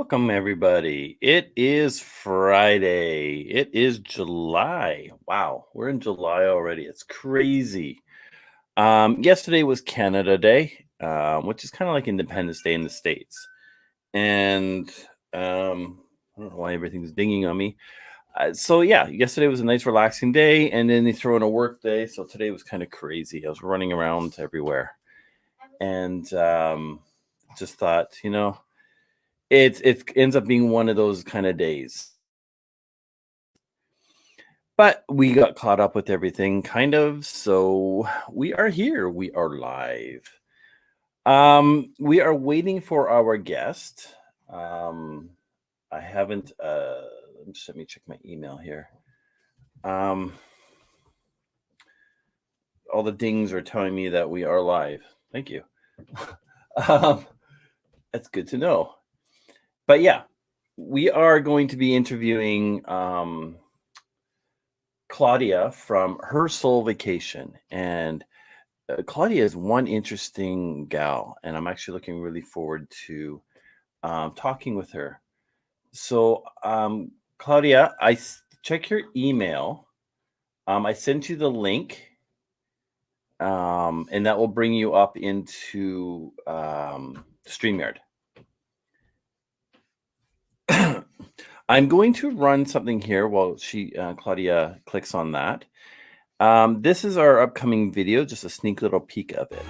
Welcome, everybody. It is Friday. It is July. Wow, we're in July already. It's crazy. Yesterday was Canada Day, which is kind of like Independence Day in the States. And I don't know why everything's dinging on me. So, yeah, yesterday was a nice, relaxing day. And then they throw in a work day. So today was kind of crazy. I was running around everywhere and just thought, it ends up being one of those kind of days. But we got caught up with everything, kind of. So we are here. We are live. We are waiting for our guest. I haven't. Just let me check my email here. All the dings are telling me that we are live. Thank you. That's good to know. But yeah, we are going to be interviewing Claudia from Her Soul Vacation. And Claudia is one interesting gal, and I'm actually looking really forward to talking with her. So, Claudia, check your email. I sent you the link, and that will bring you up into StreamYard. I'm going to run something here while Claudia clicks on that. This is our upcoming video, just a sneak little peek of it.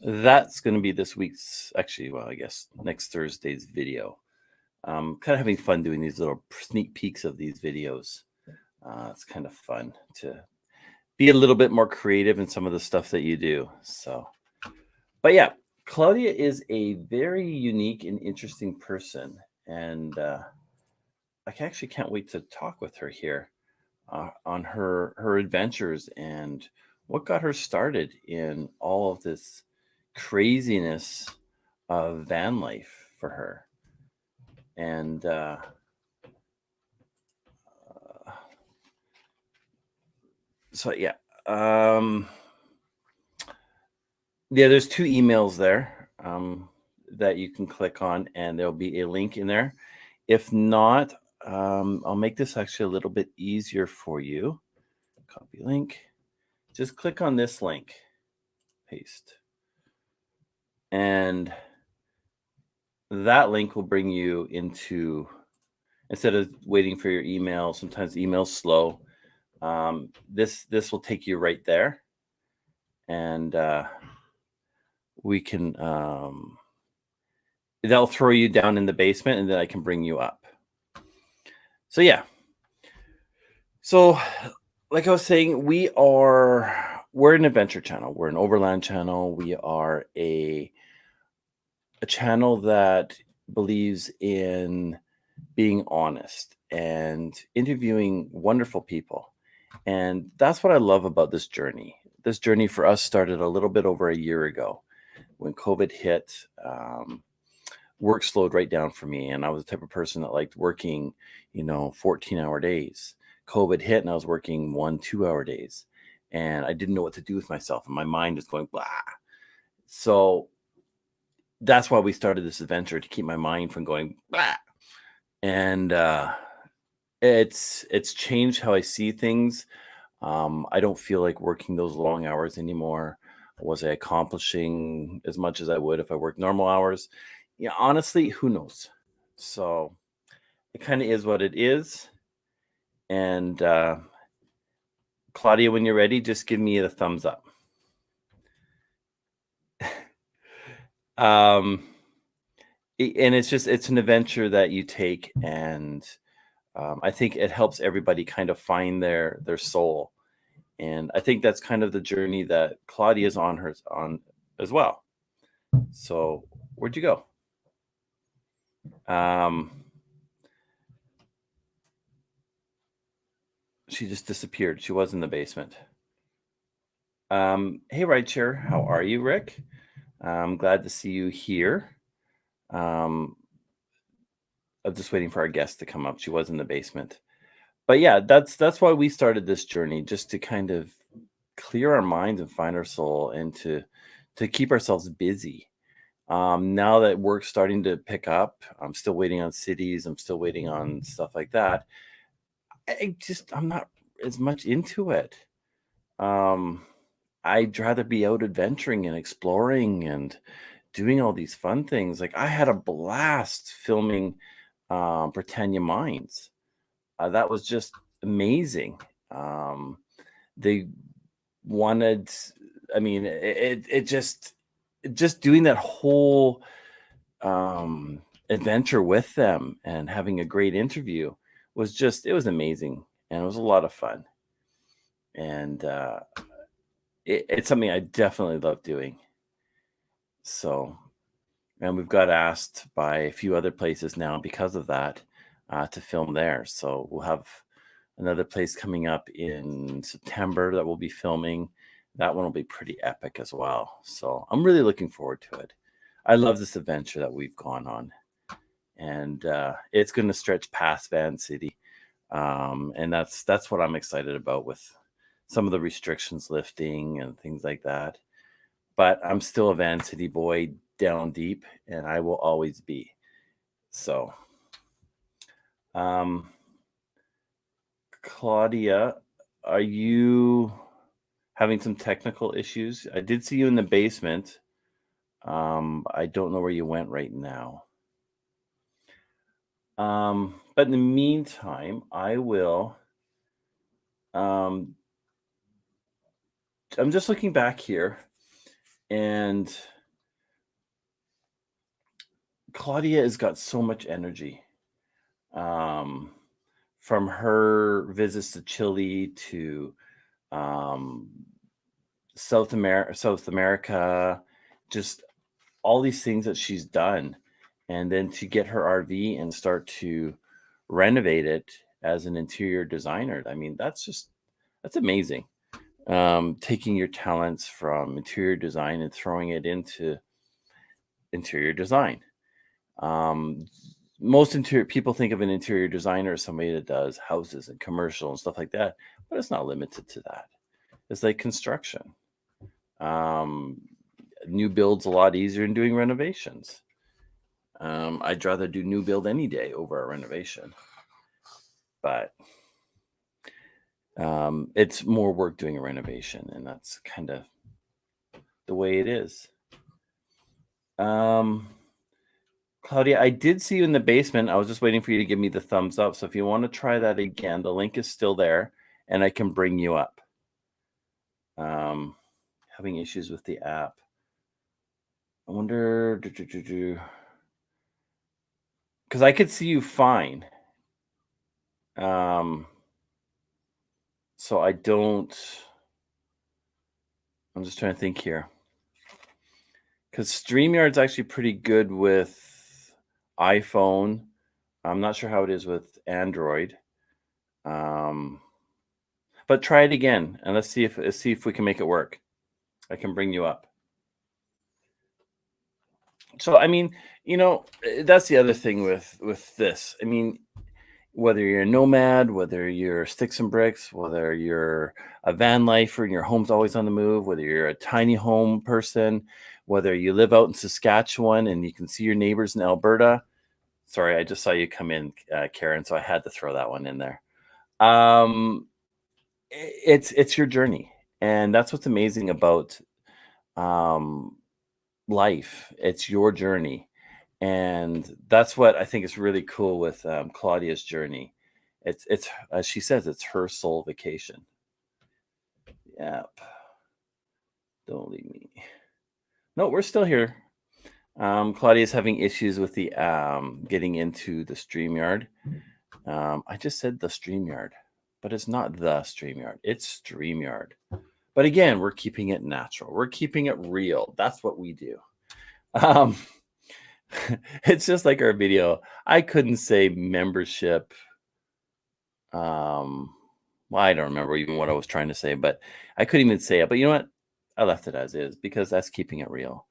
That's going to be this week's, actually, well, I guess next Thursday's video. Kind of having fun doing these little sneak peeks of these videos. It's kind of fun to be a little bit more creative in some of the stuff that you do. So, but yeah, Claudia is a very unique and interesting person. And I actually can't wait to talk with her here on her adventures and what got her started in all of this craziness of van life for her. And so yeah, there's two emails there that you can click on, and there'll be a link in there. If not, I'll make this actually a little bit easier for you. Copy link. Just click on this link, paste, and that link will bring you into, instead of waiting for your email, sometimes email's slow. This will take you right there, and we can they'll throw you down in the basement, and then I can bring you up. So yeah. So like I was saying, we're an adventure channel. We're an overland channel. We are a channel that believes in being honest and interviewing wonderful people. And that's what I love about this journey. This journey for us started a little bit over a year ago when COVID hit. Work slowed right down for me. And I was the type of person that liked working, 14-hour days. COVID hit and I was working 1-2-hour days. And I didn't know what to do with myself. And my mind was going, blah. So that's why we started this adventure, to keep my mind from going, blah. And it's changed how I see things. I don't feel like working those long hours anymore. Was I accomplishing as much as I would if I worked normal hours? Yeah, honestly, who knows? So it kind of is what it is. And Claudia, when you're ready, just give me the thumbs up. And it's an adventure that you take, and I think it helps everybody kind of find their soul. And I think that's kind of the journey that Claudia is on as well. So where'd you go? She just disappeared. She was in the basement. Hey, Rideshare, how are you, Rick? I'm glad to see you here. I'm just waiting for our guest to come up. She was in the basement. But yeah, that's why we started this journey, just to kind of clear our minds and find our soul, and to keep ourselves busy. Now that work's starting to pick up, I'm still waiting on cities. I'm still waiting on stuff like that. I'm not as much into it. Um, I'd rather be out adventuring and exploring and doing all these fun things. Like, I had a blast filming Britannia Mines. That was just amazing. They wanted, I mean, it just doing that whole adventure with them and having a great interview it was amazing, and it was a lot of fun. And it's something I definitely love doing. So, and we've got asked by a few other places now because of that to film there. So we'll have another place coming up in September that we'll be filming. That one will be pretty epic as well. So I'm really looking forward to it. I love this adventure that we've gone on, and it's going to stretch past Vancity, and that's what I'm excited about, with some of the restrictions lifting and things like that. But I'm still a Vancity boy down deep, and I will always be. So, Claudia, are you having some technical issues? I did see you in the basement. I don't know where you went right now. But in the meantime, I will. I'm just looking back here, and Claudia has got so much energy. From her visits to Chile to South America, just all these things that she's done, and then to get her RV and start to renovate it as an interior designer. I mean, that's amazing. Taking your talents from interior design and throwing it into interior design. Most interior people think of an interior designer as somebody that does houses and commercial and stuff like that, but it's not limited to that. It's like construction. New build's a lot easier than doing renovations. I'd rather do new build any day over a renovation, but it's more work doing a renovation, and that's kind of the way it is. Claudia, I did see you in the basement. I was just waiting for you to give me the thumbs up. So if you want to try that again, the link is still there, and I can bring you up. Having issues with the app. I wonder, because I could see you fine. So I don't. I'm just trying to think here, because StreamYard's actually pretty good with iPhone. I'm not sure how it is with Android. But try it again, and let's see if we can make it work. I can bring you up. So, I mean, that's the other thing with this. I mean, whether you're a nomad, whether you're sticks and bricks, whether you're a van lifer and your home's always on the move, whether you're a tiny home person, whether you live out in Saskatchewan and you can see your neighbors in Alberta. Sorry, I just saw you come in, Karen, so I had to throw that one in there. It's your journey, and that's what's amazing about life. It's your journey, and that's what I think is really cool with Claudia's journey. It's as she says, it's her soul vacation. Yep. Don't leave me. No, we're still here. Claudia's having issues with the getting into the StreamYard. I just said the StreamYard, but it's not the StreamYard. It's StreamYard. But again, we're keeping it natural. We're keeping it real. That's what we do. It's just like our video. I couldn't say membership. Well, I don't remember even what I was trying to say, but I couldn't even say it. But you know what? I left it as is because that's keeping it real.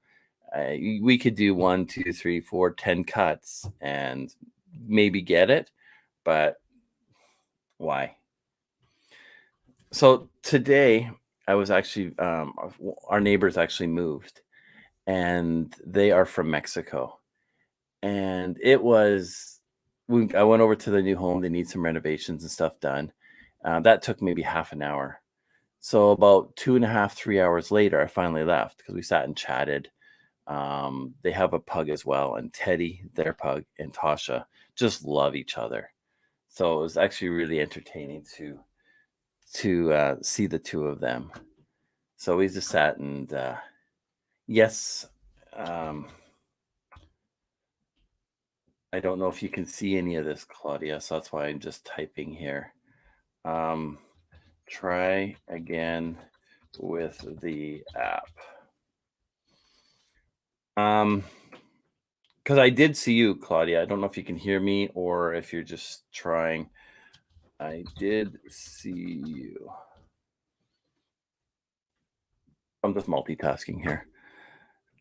We could do 1, 2, 3, 4, 10 cuts and maybe get it, but why? So today I was actually, our neighbors actually moved, and they are from Mexico. And it was, I went over to the new home. They need some renovations and stuff done. That took maybe half an hour. So about 2.5, 3 hours later, I finally left because we sat and chatted. They have a pug as well, and Teddy, their pug, and Tosha just love each other. So it was actually really entertaining to see the two of them. So we just sat and yes, I don't know if you can see any of this, Claudia, so that's why I'm just typing here. Try again with the app. Because I did see you, Claudia. I don't know if you can hear me or if you're just trying. I did see you. I'm just multitasking here.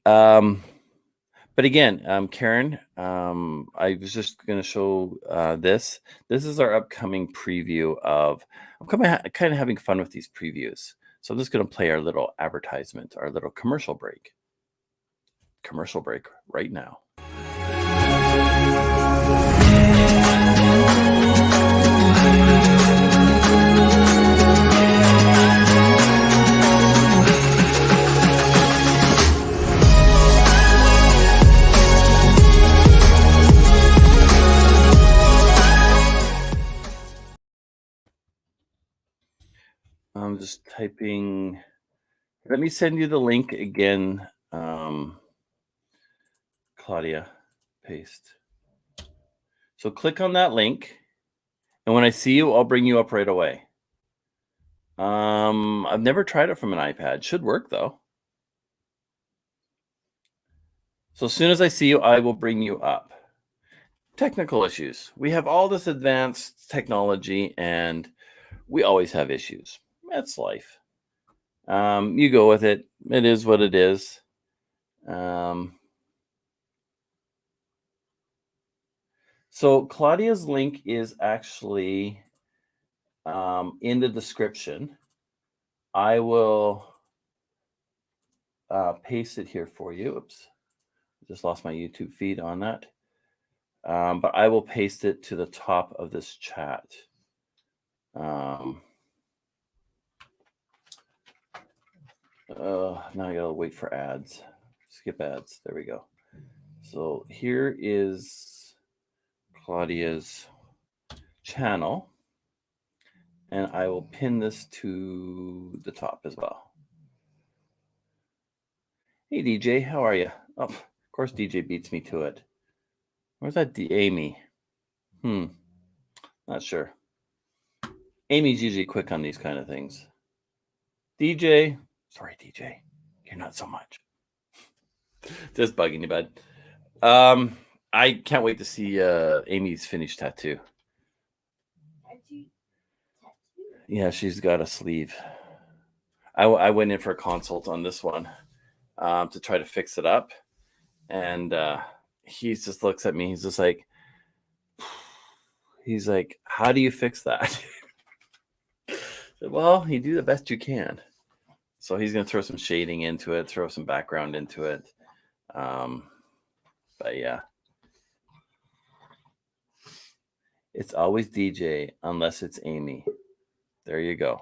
But again, Karen, I was just going to show this. This is our upcoming preview of, I'm kind of having fun with these previews. So I'm just going to play our little advertisement, our little commercial break. Commercial break right now. I'm just typing. Let me send you the link again, Claudia. Paste. So click on that link, and when I see you, I'll bring you up right away. I've never tried it from an iPad. Should work though. So as soon as I see you, I will bring you up. Technical issues. We have all this advanced technology, and we always have issues. That's life. You go with it. It is what it is. So Claudia's link is actually in the description. I will paste it here for you. Oops, just lost my YouTube feed on that. But I will paste it to the top of this chat. Now I gotta wait for ads. Skip ads. There we go. So here is Claudia's channel, and I will pin this to the top as well. Hey DJ, how are you? Oh, of course DJ beats me to it. Where's that Amy? Not sure. Amy's usually quick on these kind of things. DJ, sorry DJ, you're not so much. Just bugging you, bud. I can't wait to see Amy's finished tattoo. Yeah, she's got a sleeve. I went in for a consult on this one to try to fix it up, and he just looks at me. He's like, how do you fix that? I said, well, you do the best you can. So he's going to throw some shading into it, throw some background into it. But yeah, it's always DJ unless it's Amy. There you go.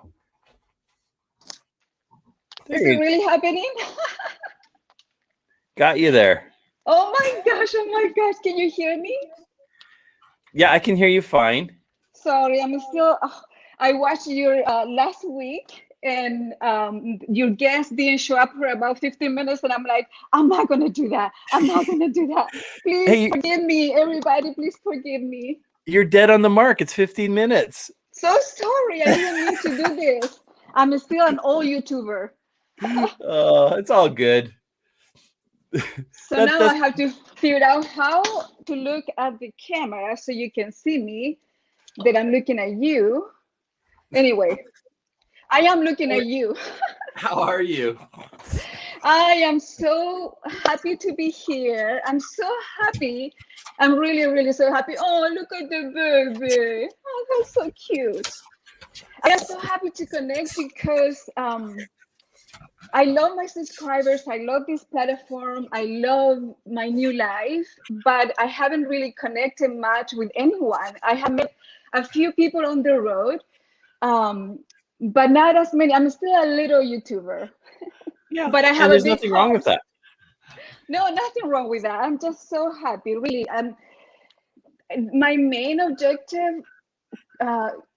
Is it really happening? Got you there. Oh my gosh, can you hear me? Yeah, I can hear you fine. Sorry, I'm still, I watched your last week, and your guest didn't show up for about 15 minutes, and I'm like, I'm not going to do that. Please forgive me, everybody, please forgive me. You're dead on the mark. It's 15 minutes. So sorry, I didn't mean to do this. I'm still an old YouTuber. It's all good. So now I have to figure out how to look at the camera so you can see me, that I'm looking at you. Anyway, I am looking at you. How are you? I am so happy to be here. I'm so happy. I'm really, really so happy. Oh, look at the baby. Oh, that's so cute. I am so happy to connect because I love my subscribers. I love this platform. I love my new life, but I haven't really connected much with anyone. I have met a few people on the road, but not as many. I'm still a little YouTuber. Yeah, But I have and a there's big nothing wrong with heart. that. No, nothing wrong with that. I'm just so happy, really. My main objective,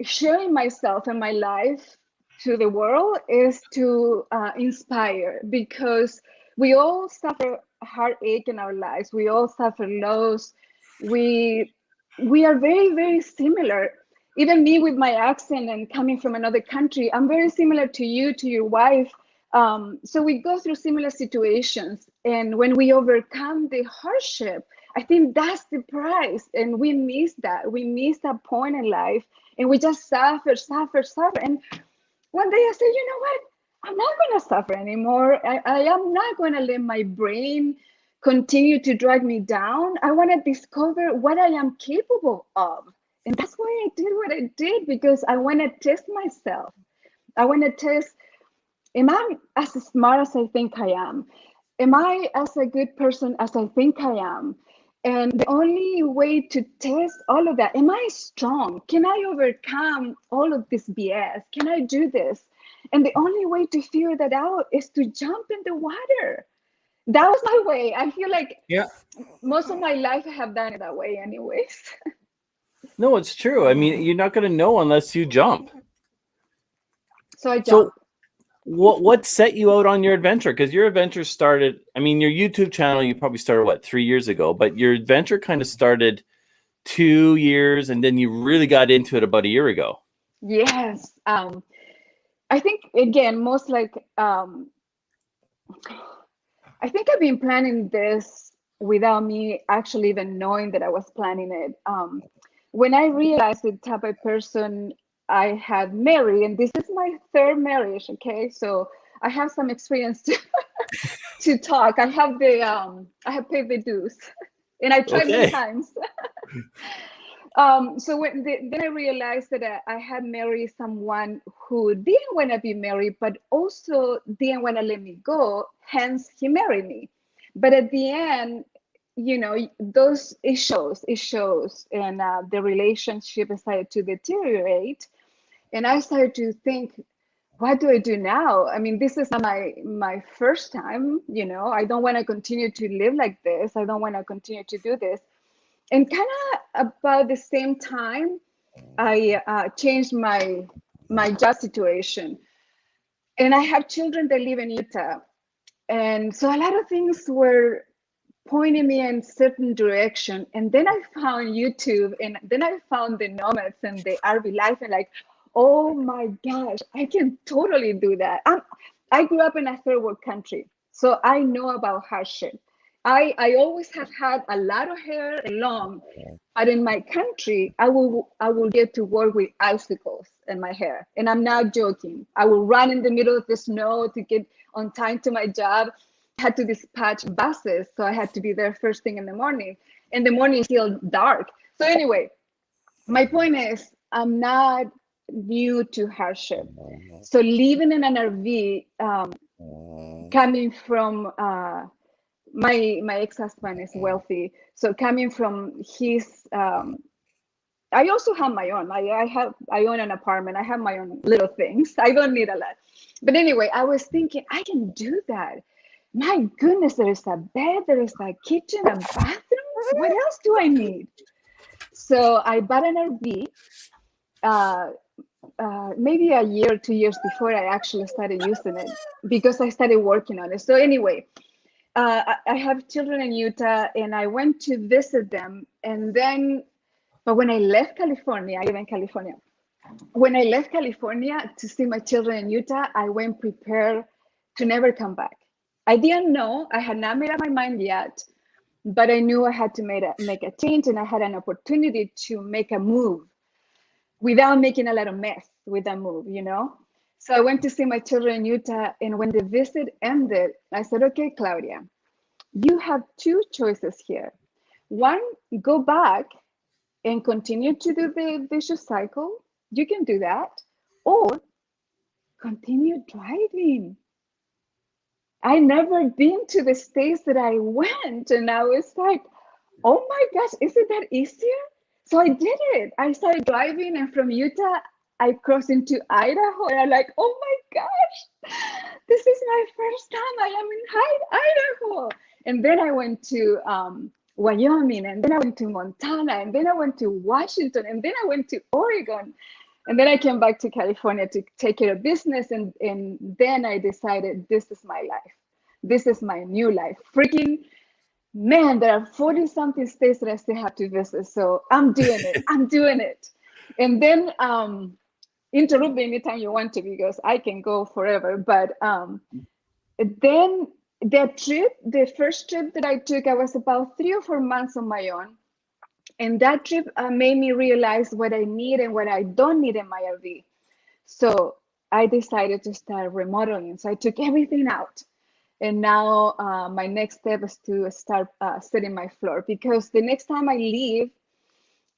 sharing myself and my life to the world, is to inspire, because we all suffer heartache in our lives. We all suffer loss. We are very, very similar. Even me with my accent and coming from another country, I'm very similar to you, to your wife. So we go through similar situations, and when we overcome the hardship, I think that's the prize. And we miss that. We miss that point in life, and we just suffer, suffer, suffer. And one day I said, you know what? I'm not going to suffer anymore. I am not going to let my brain continue to drag me down. I want to discover what I am capable of. And that's why I did what I did, because I want to test myself. I want to test, am I as smart as I think I am? Am I as a good person as I think I am? And the only way to test all of that, am I strong? Can I overcome all of this BS? Can I do this? And the only way to figure that out is to jump in the water. That was my way. I feel like Yeah. most of my life I have done it that way anyways. No, it's true. I mean, you're not going to know unless you jump. So I So jumped. what set you out on your adventure? Because your adventure started, I mean, your YouTube channel, you probably started, what, 3 years ago? But your adventure kind of started 2 years, and then you really got into it about a year ago. Yes. I think, again, most like, I think I've been planning this without me actually even knowing that I was planning it. When I realized the type of person I had married, and this is my third marriage, okay? So I have some experience to talk. I have I have paid the dues, and I tried many Okay. times. So then I realized that I had married someone who didn't want to be married, but also didn't want to let me go. Hence, he married me. But at the end, you know, it shows, and the relationship started to deteriorate. And I started to think, what do I do now? I mean, this is not my first time. You know, I don't want to continue to live like this. I don't want to continue to do this. And kind of about the same time, I changed my job situation, and I have children that live in Utah, and so a lot of things were pointing me in certain direction. And then I found YouTube, and then I found the nomads and the RV life, and like, oh my gosh, I can totally do that. I grew up in a third world country, so I know about hardship. I always have had a lot of hair and long, but in my country, I will get to work with icicles in my hair, and I'm not joking. I will run in the middle of the snow to get on time to my job. I had to dispatch buses, so I had to be there first thing in the morning. In the morning, it's still dark. So anyway, my point is, I'm not new to hardship. So living in an RV, coming from my ex-husband is wealthy, so coming from his, I also have my own. I own an apartment. I have my own little things. I don't need a lot. But anyway, I was thinking I can do that. My goodness, there is a bed, there is a kitchen, a bathroom. What else do I need? So I bought an RV. Maybe a year, 2 years before I actually started using it, because I started working on it. So anyway, I have children in Utah, and I went to visit them. And then, but when I left California, I live in California. When I left California to see my children in Utah, I went prepared to never come back. I didn't know, I had not made up my mind yet, but I knew I had to make a change, and I had an opportunity to make a move without making a lot of mess with that move, you know? So I went to see my children in Utah, and when the visit ended, I said, okay, Claudia, you have two choices here. One, go back and continue to do the vicious cycle. You can do that. Or continue driving. I never been to the states that I went, and I was like, oh my gosh, isn't that easier? So I did it. I started driving, and from Utah, I crossed into Idaho, and I'm like, oh my gosh, this is my first time I am in Idaho. And then I went to Wyoming, and then I went to Montana, and then I went to Washington, and then I went to Oregon. And then I came back to California to take care of business. And then I decided this is my life. This is my new life. Freaking man, there are 40 something states that I still have to visit. So I'm doing it. I'm doing it. And then interrupt me anytime you want to, because I can go forever. But then the first trip that I took, I was about 3 or 4 months on my own. And that trip made me realize what I need and what I don't need in my RV. So I decided to start remodeling. So I took everything out. And now my next step is to start setting my floor, because the next time I leave,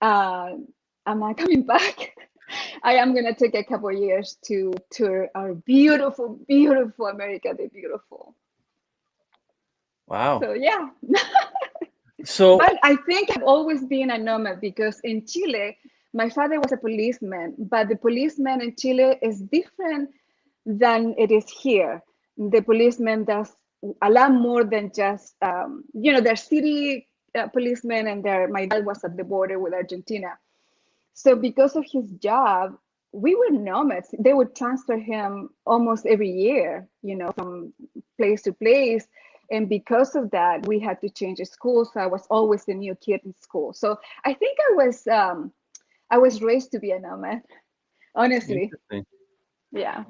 I'm not coming back. I am going to take a couple of years to tour our beautiful, beautiful America the Beautiful. Wow. So yeah. So, but I think I've always been a nomad, because in Chile, my father was a policeman, but the policeman in Chile is different than it is here. The policeman does a lot more than just, their city policemen, and my dad was at the border with Argentina. So because of his job, we were nomads. They would transfer him almost every year, from place to place. And because of that, we had to change the school. So I was always the new kid in school. So I think I was raised to be a nomad, honestly. Yeah.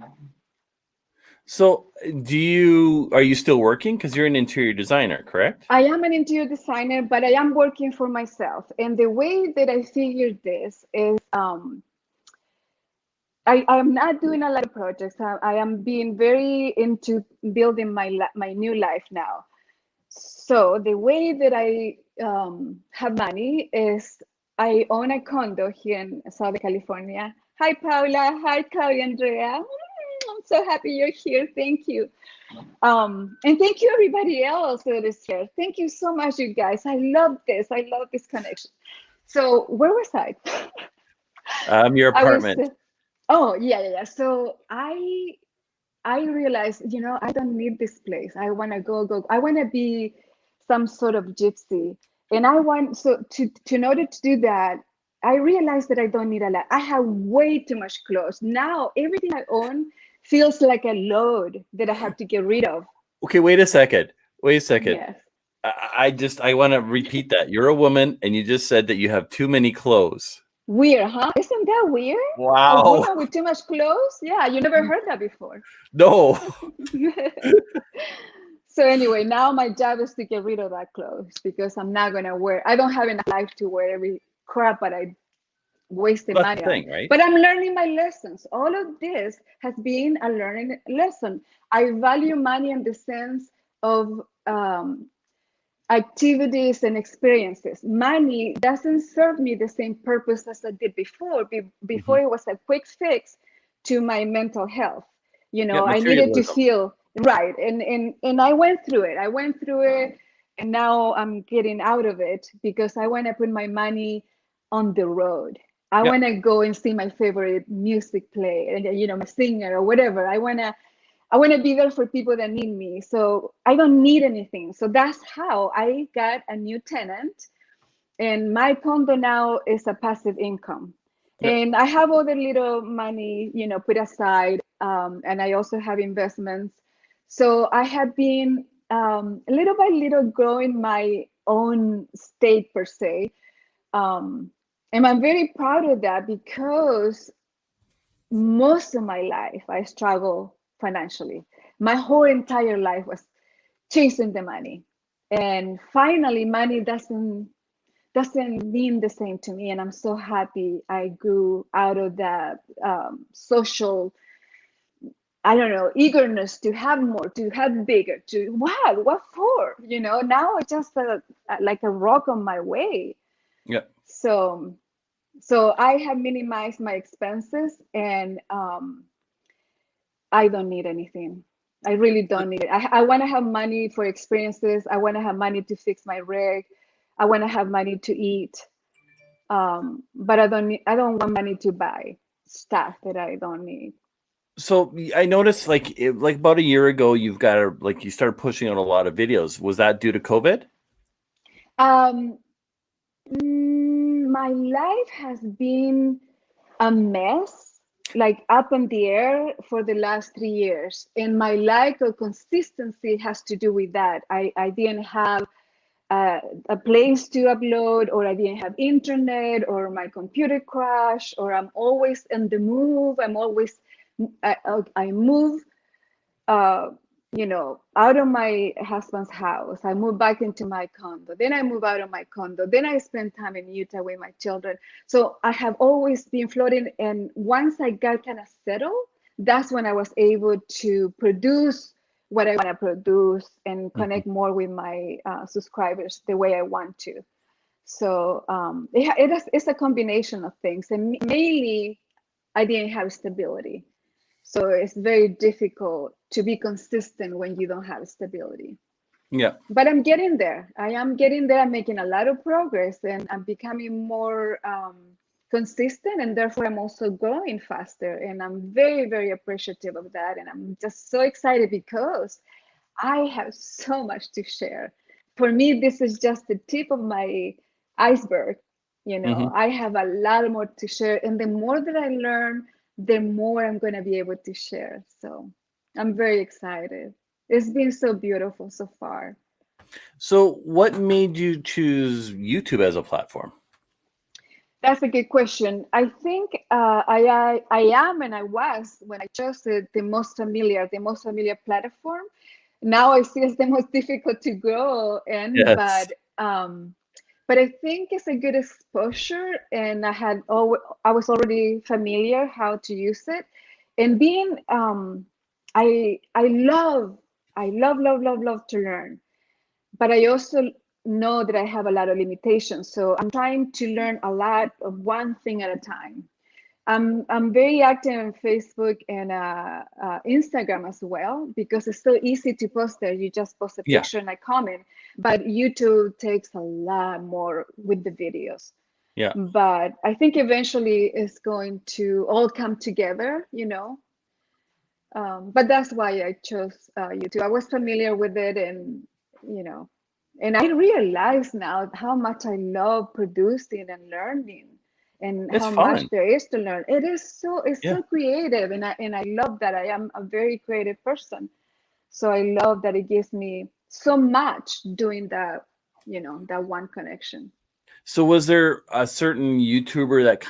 So are you still working? Because you're an interior designer, correct? I am an interior designer, but I am working for myself. And the way that I figured this is I am not doing a lot of projects. I am being very into building my new life now. So the way that I have money is I own a condo here in Southern California. Hi, Paula. Hi, Claudia, Andrea. I'm so happy you're here. Thank you. And thank you, everybody else that is here. Thank you so much, you guys. I love this. I love this connection. So where was I? Your apartment. Oh, yeah. So I realized, I don't need this place. I want to go. I want to be some sort of gypsy. And in order to do that, I realized that I don't need a lot. I have way too much clothes. Now, everything I own feels like a load that I have to get rid of. Okay, wait a second. Yes. I want to repeat that. You're a woman, and you just said that you have too many clothes. Weird, huh? Isn't that weird? Wow. A woman with too much clothes? Yeah, you never heard that before. No. So anyway, now my job is to get rid of that clothes, because I'm not going to wear. I don't have enough life to wear every crap that I wasted money on. Right? But I'm learning my lessons. All of this has been a learning lesson. I value money in the sense of activities and experiences. Money doesn't serve me the same purpose as it did before. Before it was a quick fix to my mental health. I needed to feel right. And I went through it. And now I'm getting out of it, because I want to put my money on the road. I want to go and see my favorite music play, and my singer or whatever. I want to be there for people that need me. So I don't need anything. So that's how I got a new tenant. And my condo now is a passive income. Yep. And I have other little money, put aside. And I also have investments. So I have been little by little growing my own state per se. And I'm very proud of that, because most of my life I struggled financially. My whole entire life was chasing the money. And finally, money doesn't mean the same to me. And I'm so happy I grew out of that social I don't know, eagerness to have more, to have bigger, to what for? Now it's just like a rock on my way. Yeah. So I have minimized my expenses, and I don't need anything. I really don't need it. I want to have money for experiences. I want to have money to fix my rig. I want to have money to eat. But I don't want money to buy stuff that I don't need. So I noticed, like about a year ago, you started pushing out a lot of videos. Was that due to COVID? My life has been a mess, like up in the air for the last 3 years. And my lack of consistency has to do with that. I didn't have a place to upload, or I didn't have internet, or my computer crashed, or I'm always in the move. I move, out of my husband's house. I moved back into my condo. Then I move out of my condo. Then I spend time in Utah with my children. So I have always been floating. And once I got kind of settled, that's when I was able to produce what I want to produce and connect more with my subscribers the way I want to. So it's a combination of things. And mainly, I didn't have stability. So it's very difficult to be consistent when you don't have stability. Yeah. But I'm getting there. I am getting there. I'm making a lot of progress, and I'm becoming more consistent, and therefore I'm also growing faster. And I'm very, very appreciative of that. And I'm just so excited because I have so much to share. For me, this is just the tip of my iceberg. I have a lot more to share. And the more that I learn, the more I'm going to be able to share. So I'm very excited. It's been so beautiful so far. So what made you choose YouTube as a platform? That's a good question. I think I am, and I was, when I chose the most familiar platform. Now I see it's the most difficult to grow in, Yes. but I think it's a good exposure, and I was already familiar how to use it, and being I love to learn, but I also know that I have a lot of limitations. So I'm trying to learn a lot of one thing at a time. I'm very active on Facebook and Instagram as well, because it's so easy to post there. You just post a picture and I comment. But YouTube takes a lot more with the videos. Yeah. But I think eventually it's going to all come together, But that's why I chose YouTube. I was familiar with it, and and I realize now how much I love producing and learning, and It's how much fun. there is to learn. It's so creative, and I love that. I am a very creative person, so I love that it gives me so much doing that, that one connection. So was there a certain YouTuber that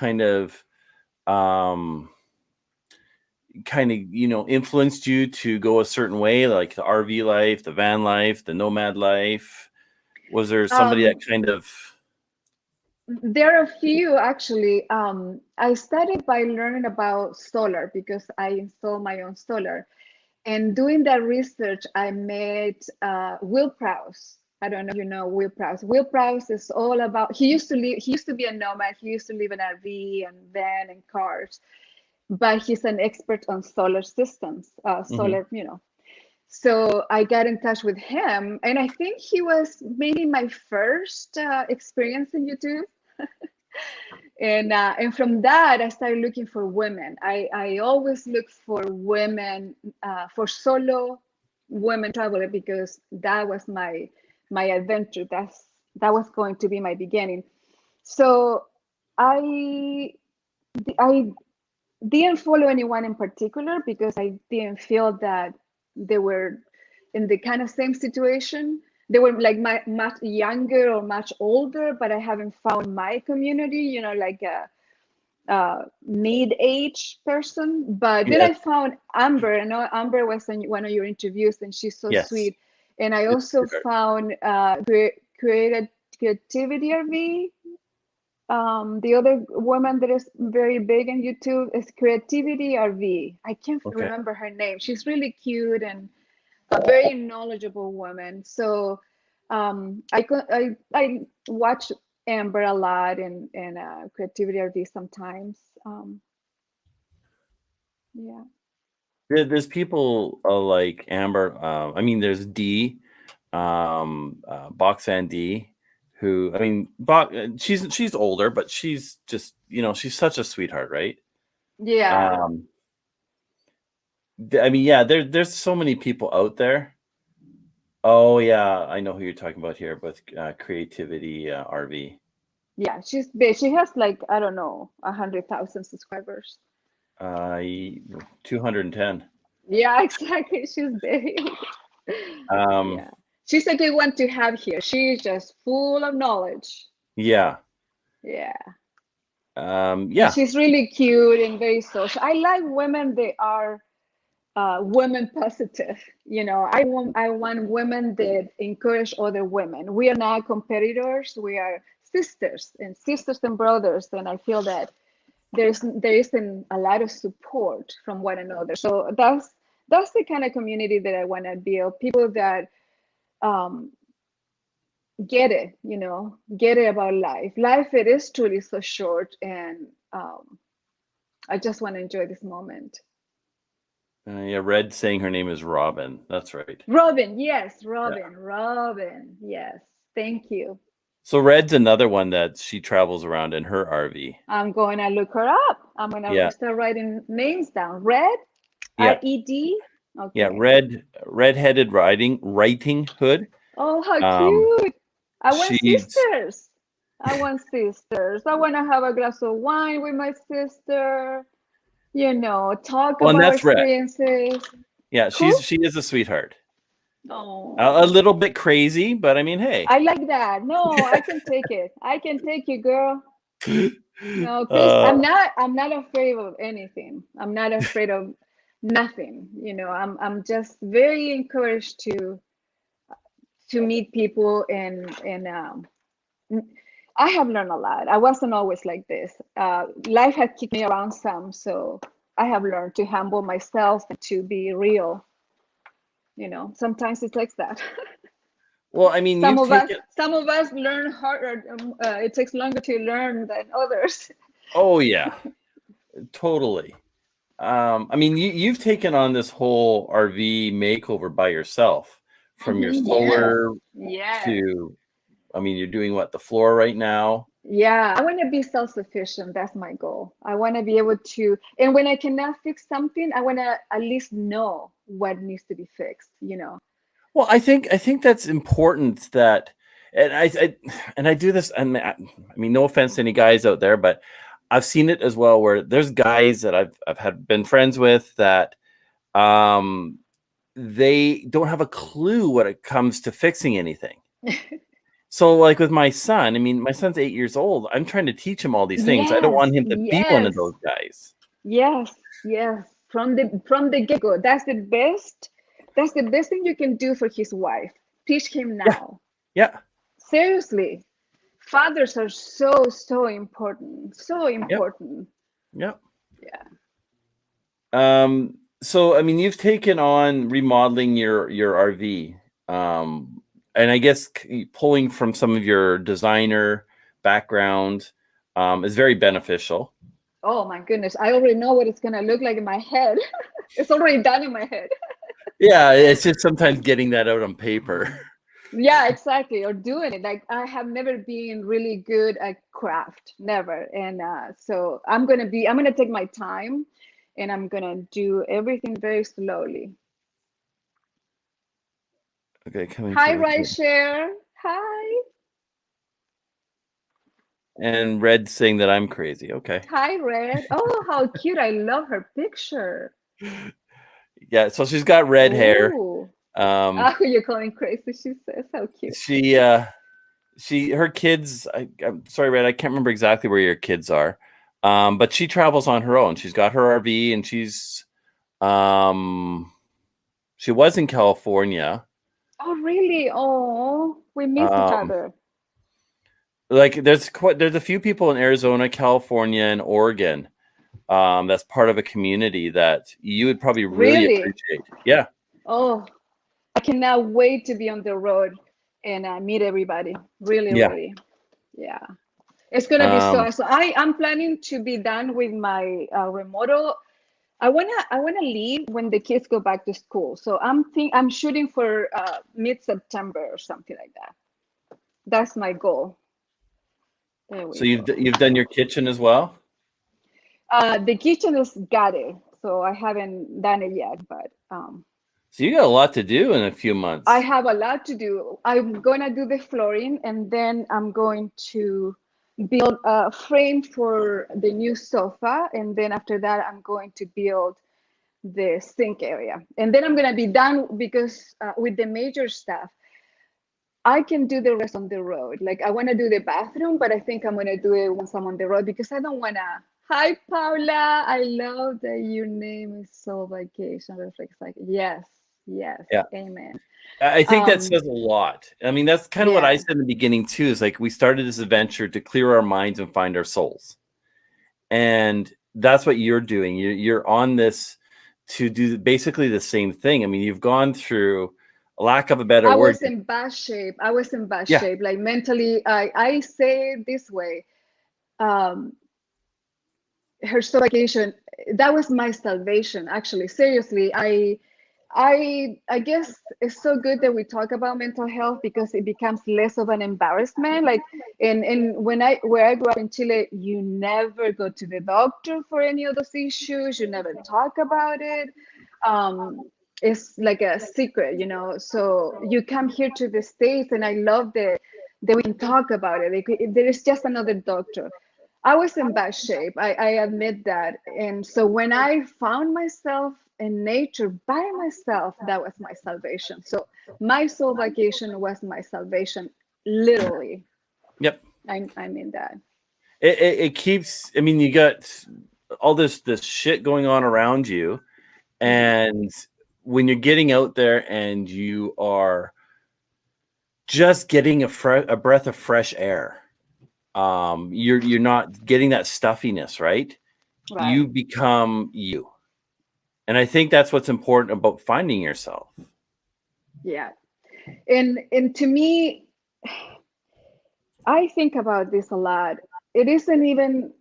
influenced you to go a certain way, like the RV life, the van life, the nomad life? Was there somebody that There are a few, actually. I started by learning about solar because I installed my own solar. And doing that research, I met Will Prowse. I don't know if you know Will Prowse. Will Prowse is all about, he used to be a nomad. He used to live in RV and van and cars, but he's an expert on solar systems, solar, So I got in touch with him, and I think he was maybe my first experience in YouTube. And from that, I started looking for women. I always look for women, for solo women traveler, because that was my adventure. That was going to be my beginning. So I didn't follow anyone in particular because I didn't feel that they were in the kind of same situation. They were like much younger or much older, but I haven't found my community, like a mid-age person. But then I found Amber. I know Amber was in one of your interviews, and she's so sweet. And I also found Creativity RV. The other woman that is very big on YouTube is Creativity RV. I can't Okay. remember her name. She's really cute and a very knowledgeable woman. So I watch Amber a lot and Creativity RV sometimes. Yeah. There's people like Amber. I mean, there's D, Box and D, who I mean, she's older, but she's just she's such a sweetheart, right? Yeah. I mean, yeah, there's so many people out there. Oh yeah, I know who you're talking about here with Creativity RV. Yeah, she's big. She has like, I don't know, 100,000 subscribers. 210. Yeah, exactly. She's big. Um, Yeah. She's a good one to have here. She's just full of knowledge. yeah. Yeah. And Yeah. she's really cute and very social. I like women that are women positive. I want women that encourage other women. We are not competitors. We are sisters and brothers. And I feel that there isn't a lot of support from one another. So that's the kind of community that I want to build. People that um, get it about life. Life, it is truly so short, and I just want to enjoy this moment. Yeah, Red saying her name is Robin. That's right. Robin, yes, Yeah. Robin, yes. Thank you. So Red's another one that she travels around in her RV. I'm going to look her up. I'm going Yeah. to start writing names down. Red, Yeah. RED. Yeah, Okay. red-headed writing hood. Oh, how cute. I want She's sisters. I want sisters. I want to have a glass of wine with my sister, talk well, and about that's Red. experiences. Yeah, Who? she is a sweetheart. Oh, A little bit crazy, but I mean, hey. I like that. No, I can take it. I can take you, girl. No, Chris, Uh, I'm not afraid of anything. I'm not afraid of nothing. I'm just very encouraged to meet people and I have learned a lot. I wasn't always like this. Life had kicked me around some, so I have learned to humble myself and to be real. Sometimes it takes that. well, I mean, some you've of us, taken. some of us learn harder. It takes longer to learn than others. Oh yeah, totally. I mean, you've taken on this whole RV makeover by yourself, from your Yes, solar yes. to, I mean, you're doing what, the floor right now? Yeah, I want to be self-sufficient. That's my goal. I want to be able to, and when I cannot fix something, I want to at least know what needs to be fixed. Well, I think that's important that, and I do this, and I mean, no offense to any guys out there, but I've seen it as well where there's guys that I've been friends with that um they don't have a clue when it comes to fixing anything. So like with my son, I mean, my son's 8 years old. I'm trying to teach him all these things. I don't Yes, want him to be one of yes, those guys. yes, yes. From the get-go, that's the best thing you can do for his wife. Teach him Yeah, now. yeah, Seriously, fathers are so important. So yep, important. yep. Yeah. So I mean, you've taken on remodeling your RV, and I guess pulling from some of your designer background is very beneficial. Oh my goodness, I already know what it's gonna look like in my head. It's already done in my head. Yeah, it's just sometimes getting that out on paper. Yeah, exactly. Or doing it. Like I have never been really good at craft, never. And so I'm gonna take my time and I'm gonna do everything very slowly. Okay, coming Hi, through again. Share. Hi. And Red saying that I'm crazy. Okay. Hi, Red. Oh, how cute. I love her picture. Yeah, so she's got red hair. Oh. Um, Who you're calling crazy, she says. How cute. her kids, I'm sorry, Red, I can't remember exactly where your kids are. But she travels on her own. She's got her RV and she was in California. Oh, really? Oh, we miss each Um, other. Like there's a few people in Arizona, California, and Oregon that's part of a community that you would probably really Really? appreciate. Yeah. Oh, I cannot wait to be on the road and meet everybody. Really, Yeah. really. Yeah. It's gonna be so Um, awesome. I'm planning to be done with my remodel. I wanna leave when the kids go back to school. So I'm shooting for mid-September or something like that. That's my goal. There so we you've go. done your kitchen as well? The kitchen is gutted, so I haven't done it yet, but So you got a lot to do in a few I months. have a lot to do. I'm gonna do the flooring, and then I'm going to build a frame for the new sofa, and then after that, I'm going to build the sink area, and then I'm gonna be done because with the major stuff, I can do the rest on the road. Like I want to do the bathroom, but I think I'm gonna do it once I'm on the road because I don't wanna. Hi, Paula. I love that your name is so vacation. Reflects like yes, yes, Yeah. amen. I think that Um, says a lot. I mean, that's kind of what I yeah, said in the beginning too, is like we started this adventure to clear our minds and find our souls. And that's what you're doing. You're on this to do basically the same thing. I mean, you've gone through, a lack of a better I word. was in bad shape. I was in bad Yeah. shape. Like mentally, I say it this way. Um, her vacation, that was my salvation. Actually, seriously, I guess it's so good that we talk about mental health because it becomes less of an embarrassment. Like in when I where I grew up in Chile, you never go to the doctor for any of those issues. You never talk about it. Um, it's like a secret, you know. So you come here to the States, and I love that we can talk about it. Like, there is just another doctor. I was in bad shape. I admit that. And so when I found myself in nature by myself, that was my salvation. So my soul vacation was my salvation, literally. Yep. I mean that. It keeps, I mean, you got all this shit going on around you. Yeah. And when you're getting out there and you are just getting a breath of fresh air, you're not getting that stuffiness, right? Right. You become you. And I think that's what's important about finding yourself. Yeah. And to me, I think about this a lot. It isn't even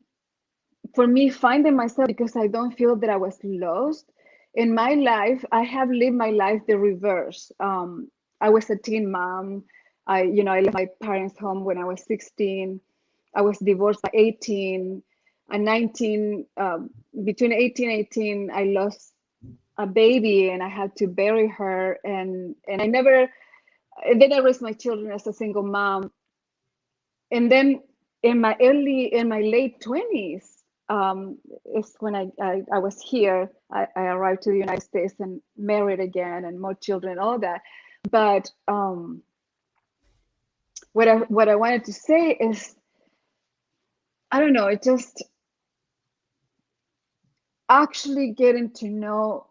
for me finding myself because I don't feel that I was lost. In my life, I have lived my life the reverse. I was a teen mom. I left my parents' home when I was 16. I was divorced by 18. At 19, between 18 and 18, I lost a baby and I had to bury her. And I never, and then I raised my children as a single mom. And then in my late 20s, is when I was here. I arrived to the United States and married again and more children, all that. But what I wanted to say is, I don't know, it just actually getting to know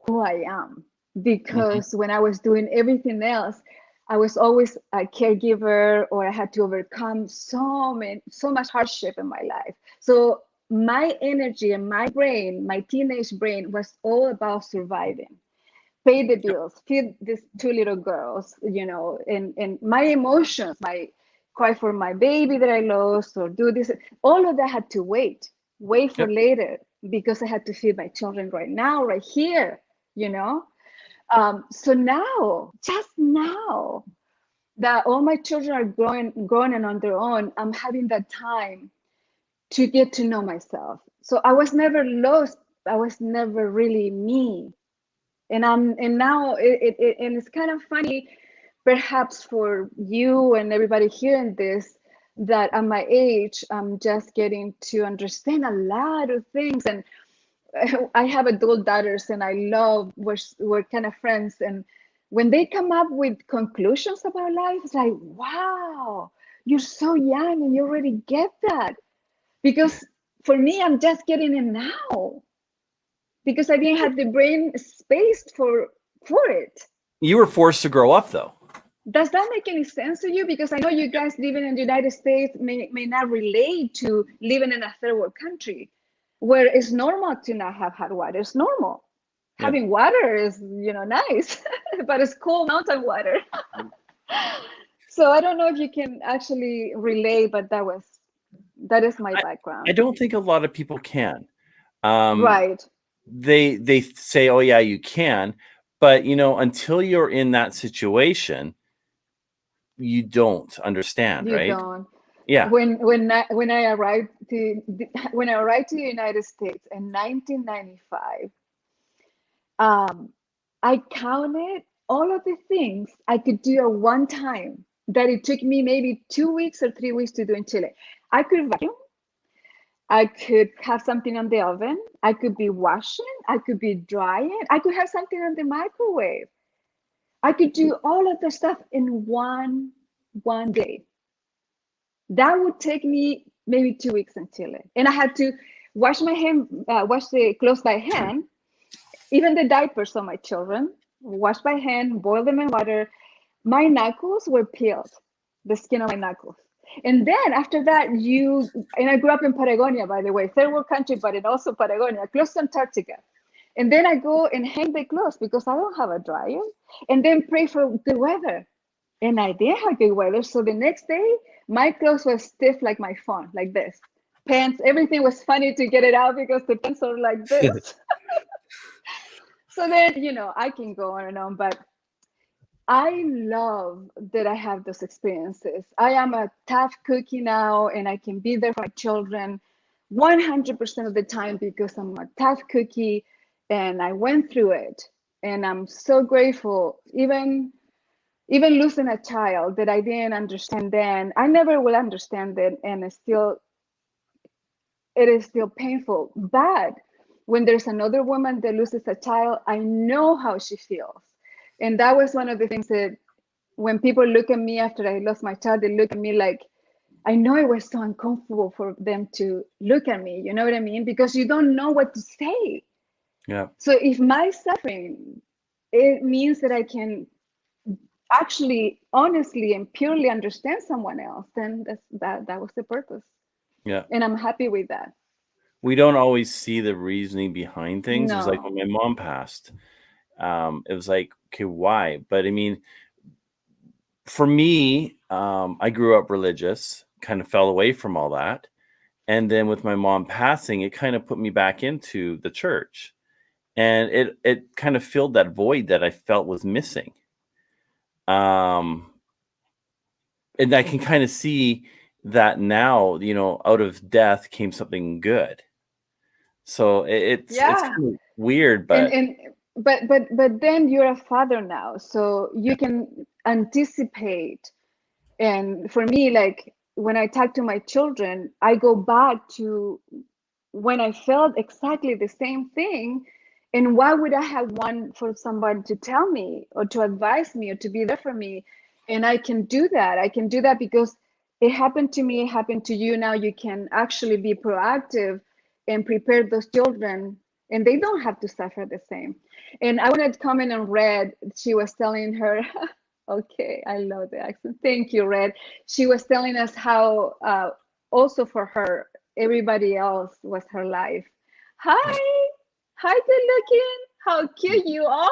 who I am. Mhm. Because when I was doing everything else, I was always a caregiver, or I had to overcome so much hardship in my life. So my energy and my brain, my teenage brain, was all about surviving, pay the Yep. bills, feed these two little girls, and my emotions, my cry for my baby that I lost, or do this, all of that had to wait for Yep. later because I had to feed my children right now, right here, you know. So now, just now that all my children are growing and on their own, I'm having that time to get to know myself. So I was never lost. I was never really me. And now and it's kind of funny, perhaps for you and everybody hearing this, that at my age, I'm just getting to understand a lot of things. And I have adult daughters, and I love we're kind of friends. And when they come up with conclusions about life, it's like, wow, you're so young and you already get that. Because for me, I'm just getting it now because I didn't have the brain space for it. You were forced to grow up though. Does that make any sense to you? Because I know you guys living in the United States may not relate to living in a third world country where it's normal to not have hot water. It's normal. Yeah. Having water is, nice, but it's cold mountain water. So I don't know if you can actually relate, but that is my I background. don't think a lot of people can. Right. They say, oh yeah, you can, but until you're in that situation, you don't understand, You right? don't. Yeah. When I arrived to the United States in 1995, I counted all of the things I could do at one time that it took me maybe 2 weeks or 3 weeks to do in Chile. I could vacuum. I could have something on the oven. I could be washing. I could be drying. I could have something on the microwave. I could do all of the stuff in one day. That would take me maybe 2 weeks in Chile. And I had to wash the clothes by hand, even the diapers of my children, wash by hand, boil them in water. My knuckles were peeled, the skin of my knuckles. And then after that, and I grew up in Patagonia, by the way, third world country, but in also Patagonia, close to Antarctica. And then I go and hang the clothes because I don't have a dryer, and then pray for good weather. And I did have good weather. So the next day, my clothes were stiff like my phone, like this. Pants, everything was funny to get it out because the pants are like this. So then, I can go on and on, but I love that I have those experiences. I am a tough cookie now, and I can be there for my children 100% of the time because I'm a tough cookie and I went through it. And I'm so grateful, even losing a child that I didn't understand then. I never will understand it, and it is still painful. But when there's another woman that loses a child, I know how she feels. And that was one of the things that when people look at me after I lost my child, they look at me like, I know it was so uncomfortable for them to look at me. You know what I mean? Because you don't know what to say. Yeah. So if my suffering, it means that I can actually honestly and purely understand someone else, then that was the purpose. Yeah. And I'm happy with that. We don't always see the reasoning behind things. It was like No. when my mom passed, it was like, okay, why? But I mean, for me, I grew up religious, kind of fell away from all that. And then with my mom passing, it kind of put me back into the church. And it kind of filled that void that I felt was missing. And I can kind of see that now, out of death came something good. So it's Yeah. kind of weird, but And but then you're a father now, so you can anticipate. And for me, like when I talk to my children, I go back to when I felt exactly the same thing. And why would I have one for somebody to tell me or to advise me or to be there for me? And I can do that. I can do that because it happened to me, it happened to you. Now you can actually be proactive and prepare those children, and they don't have to suffer the same. And I wanted to comment on Red. She was telling her, okay, I love the accent. Thank you, Red. She was telling us how also for her, everybody else was her life. Hi, hi, good looking. How cute you are.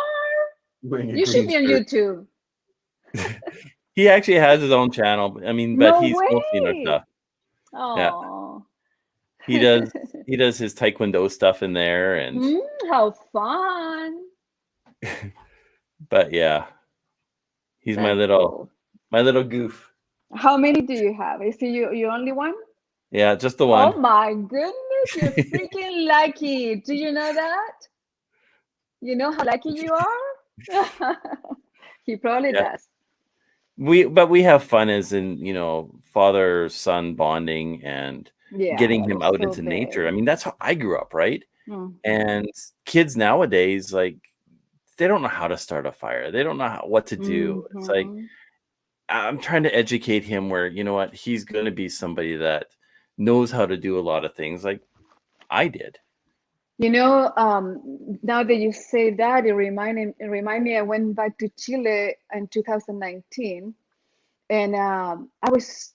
wearing a You should green be on shirt. YouTube. He actually has his own channel. I mean, but No he's mostly in our way. stuff. Yeah. Oh. He does his taekwondo stuff in there, and How fun. but yeah, he's my That's little cool. goof. How many do you have? Is it you only one? Yeah, just the one. Oh my goodness, you're freaking lucky. Do you know that? You know how lucky you are? He probably Yeah. does. We have fun as in, father son bonding and Yeah, getting him it's out so into nature. I big. mean, that's how I grew up, right? Mm. And kids nowadays, like, they don't know how to start a fire. They don't know what to do. It's like Mm-hmm. I'm trying to educate him where, what, he's going to be somebody that knows how to do a lot of things like I did. You know, now that you say that, it remind me. I went back to Chile in 2019, and I was.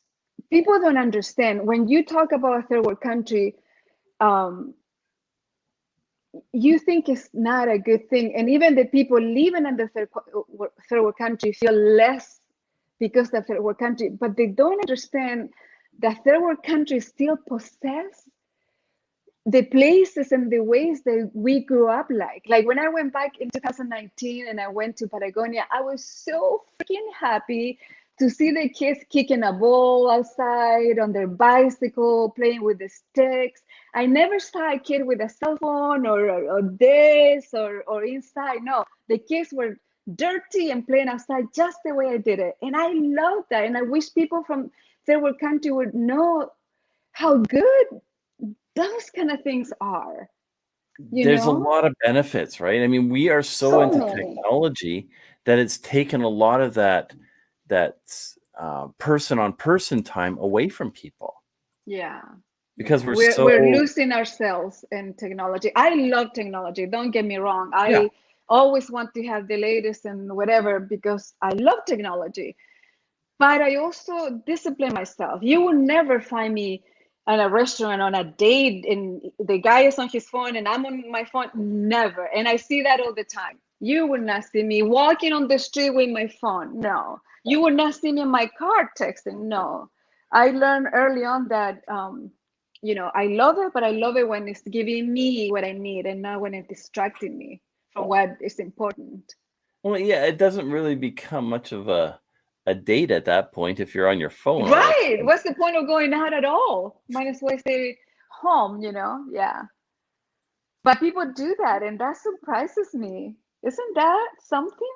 People don't understand when you talk about a third world country. Um, you think it's not a good thing, and even the people living in the third world country feel less because the third world country, but they don't understand that third world countries still possess the places and the ways that we grew up like when I went back in 2019 and I went to Patagonia, I was so freaking happy to see the kids kicking a ball outside on their bicycle, playing with the sticks. I never saw a kid with a cell phone or this or inside. No, the kids were dirty and playing outside just the way I did it, and I love that. And I wish people from third world country would know how good those kind of things are, There's a lot of benefits, right? I mean, we are so into many. technology that it's taken a lot of that person on person time away from people. Yeah, because yeah. we're We're so losing ourselves in technology. I love technology, don't get me wrong. yeah. I always want to have the latest and whatever because I love technology, but I also discipline myself. You will never find me at a restaurant on a date and the guy is on his phone and I'm on my phone. Never. And I see that all the time. You will not see me walking on the street with my phone. No. You will not see me in my car texting. No. I learned early on that I love it, but I love it when it's giving me what I need and not when it's distracting me from what is important. Well, yeah, it doesn't really become much of a date at that point if you're on your phone all the Right. time. What's the point of going out at all? Might as well stay home, Yeah. But people do that, and that surprises me. Isn't that something?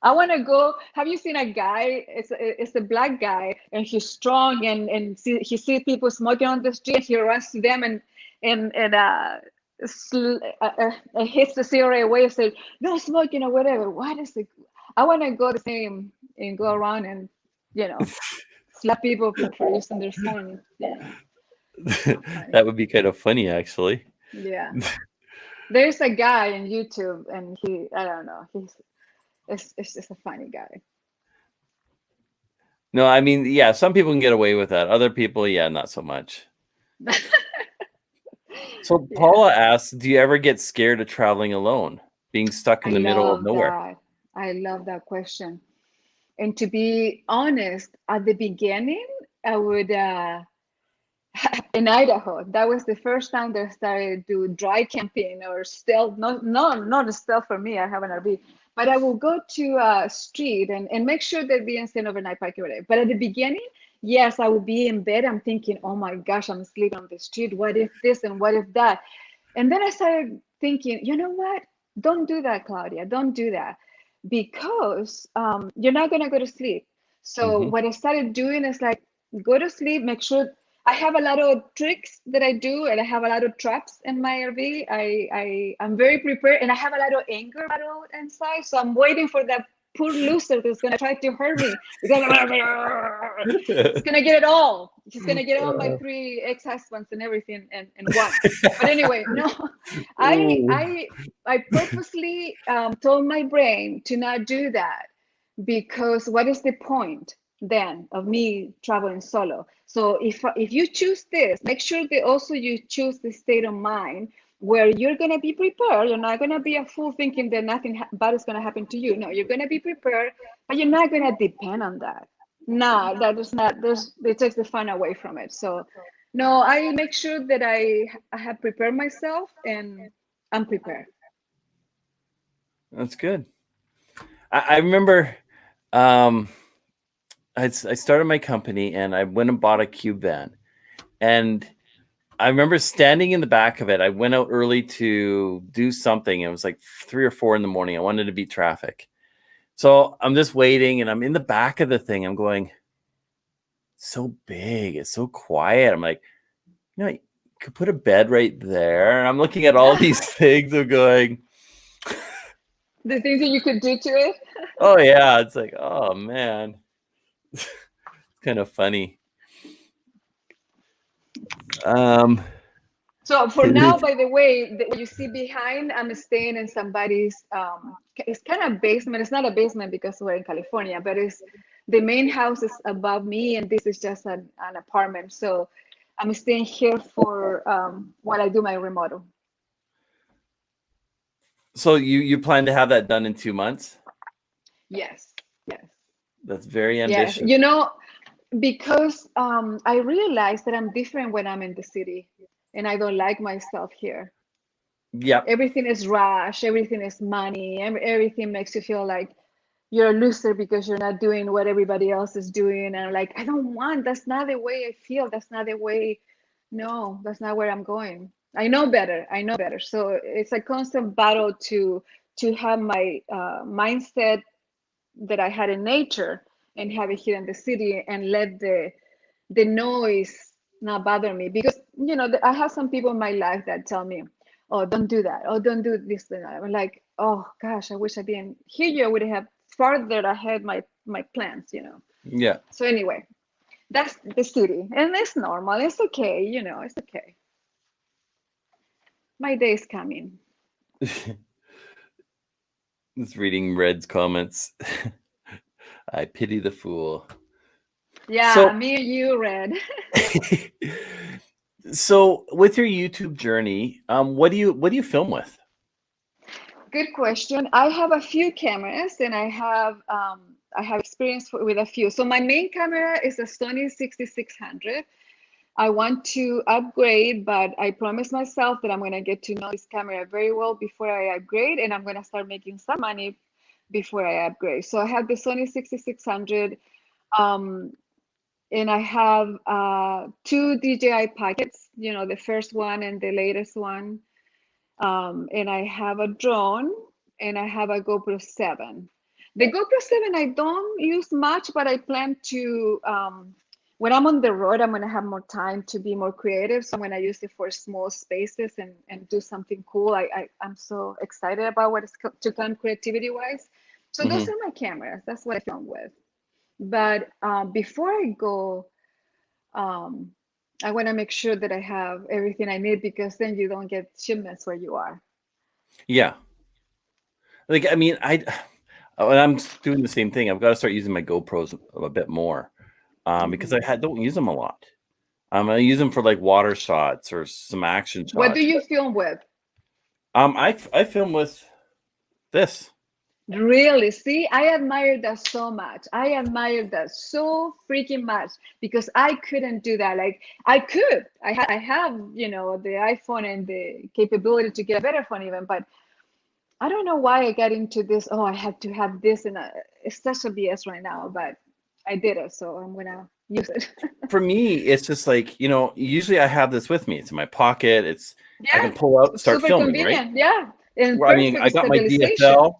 I want to go. Have you seen a guy? It's a black guy, and he's strong, and he sees people smoking on the street. He runs to them and hits the cigarette away and says, "No smoking or whatever." What is it? I want to go the same and go around and you know slap people for using their phone. Yeah, so funny. That would be kind of funny, actually. Yeah, there's a guy on YouTube, and I don't know, it's just a funny guy. No, I mean, yeah, some people can get away with that. Other people, yeah, not so much. So Yeah, Paula asks, do you ever get scared of traveling alone, being stuck in I the middle of love nowhere? that. I love that question. And to be honest, at the beginning, I would in Idaho. That was the first time they started to do dry camping or stealth. Not a stealth for me. I have an RV, but I will go to a street and make sure that we stay overnight parking whatever. But at the beginning, yes, I would be in bed. I'm thinking, oh my gosh, I'm sleeping on the street. What if this and what if that? And then I started thinking, you know what? Don't do that, Claudia. Don't do that because you're not gonna go to sleep. So Hmm. what I started doing is like go to sleep, make sure I have a lot of tricks that I do, and I have a lot of traps in my RV. I'm very prepared, and I have a lot of anger battle inside. So I'm waiting for that poor loser that's gonna try to hurt me because he's gonna get it all. He's gonna get all my three ex-husbands and everything and one. But anyway, no, I Ooh. I I purposely told my brain to not do that because what is the point then of me traveling solo? So if you choose this, make sure that also you choose the state of mind where you're going to be prepared. You're not going to be a fool thinking that nothing bad is going to happen to you. No, you're going to be prepared, but you're not going to depend on that. No, that is not. It takes the fun away from it. So no, I make sure that I have prepared myself and I'm prepared. That's good. I remember um, I started my company and I went and bought a cube van. And I remember standing in the back of it. I went out early to do something. It was like 3 or 4 in the morning. I wanted to beat traffic. So I'm just waiting and I'm in the back of the thing. I'm going, so big. It's so quiet. I'm like, you could put a bed right there. And I'm looking at all these things. I'm going, The things that you could do to it. oh, yeah. It's like, oh, man. It's kind of funny. Um, So for now, by the way, what you see behind, I'm staying in somebody's, it's kind of basement. It's not a basement because we're in California, but it's the main house is above me, and this is just an apartment. So I'm staying here for while I do my remodel. So you plan to have that done in 2 months? Yes, yes. That's very Yes, ambitious. you know, because I realized that I'm different when I'm in the city, and I don't like myself here. Yep. Everything is rush, everything is money, everything makes you feel like you're a loser because you're not doing what everybody else is doing. And I'm like, I don't want, that's not the way I feel. That's not the way, no, that's not where I'm going. I know better. I know better. So it's a constant battle to have my mindset that I had in nature and have it here in the city and let the noise not bother me, because you know I have some people in my life that tell me, oh, don't do that, oh, don't do this and that. I'm like, oh gosh, I wish I didn't hear you. I would have farther ahead my plans, you know. Yeah. So anyway, that's the city, and it's normal, it's okay, you know, it's okay. My day is coming. Just reading Red's comments. I pity the fool. Yeah, So, me and you, Red. so with your YouTube journey, what do you film with? Good question. I have a few cameras, and I have experience with a few. So my main camera is a Sony 6600. I want to upgrade, but I promised myself that I'm going to get to know this camera very well before I upgrade, and I'm going to start making some money before I upgrade. So I have the Sony 6600, and I have two DJI Pockets, you know, the first one and the latest one. And I have a drone, and I have a GoPro 7. The GoPro 7 I don't use much, but I plan to, when I'm on the road, I'm going to have more time to be more creative. So I'm going to use it for small spaces and do something cool. I'm so excited about what is to come creativity wise. So those are my cameras. That's what I film with. But before I go, um, I want to make sure that I have everything I need, because then you don't get shipments where you are. Yeah. Like, I mean, I'm doing the same thing. I've got to start using my GoPros a bit more, because I don't use them a lot. I use them for like water shots or some action What do shots. you film with? I film with this. Really? See, I admire that so much. I admire that so freaking much, because I couldn't do that. Like I could, I have, you know, the iPhone and the capability to get a better phone even, but I don't know why I got into this. Oh, I have to have this, and it's such a BS right now, but I did it, so I'm gonna use it. For me, it's just like, you know, usually I have this with me. It's in my pocket. I Yeah, can pull out, start super filming, right? convenient. Yeah, and Well, I mean, I perfect got my stabilization. DSL.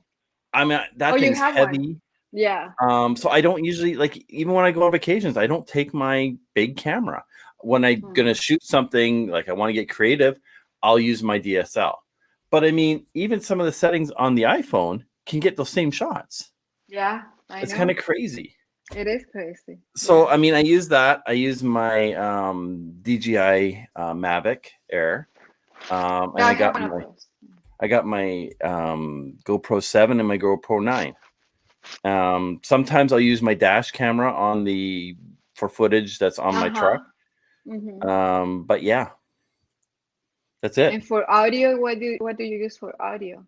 I mean, Oh, that you thing's have one? heavy. Yeah. So I don't usually, like, even when I go on vacations, I don't take my big camera. When I'm gonna shoot something, like I want to get creative, I'll use my DSL. But I mean, even some of the settings on the iPhone can get those same shots. Yeah, I It's kind know. of crazy. It is crazy. So Yeah. I mean, I use that. I use my DJI Mavic Air, and Yeah, I have one of those. I got my GoPro 7 and my GoPro 9. Sometimes I'll use my dash camera for footage that's on my truck. But yeah, that's it. And for audio, what do you use for audio?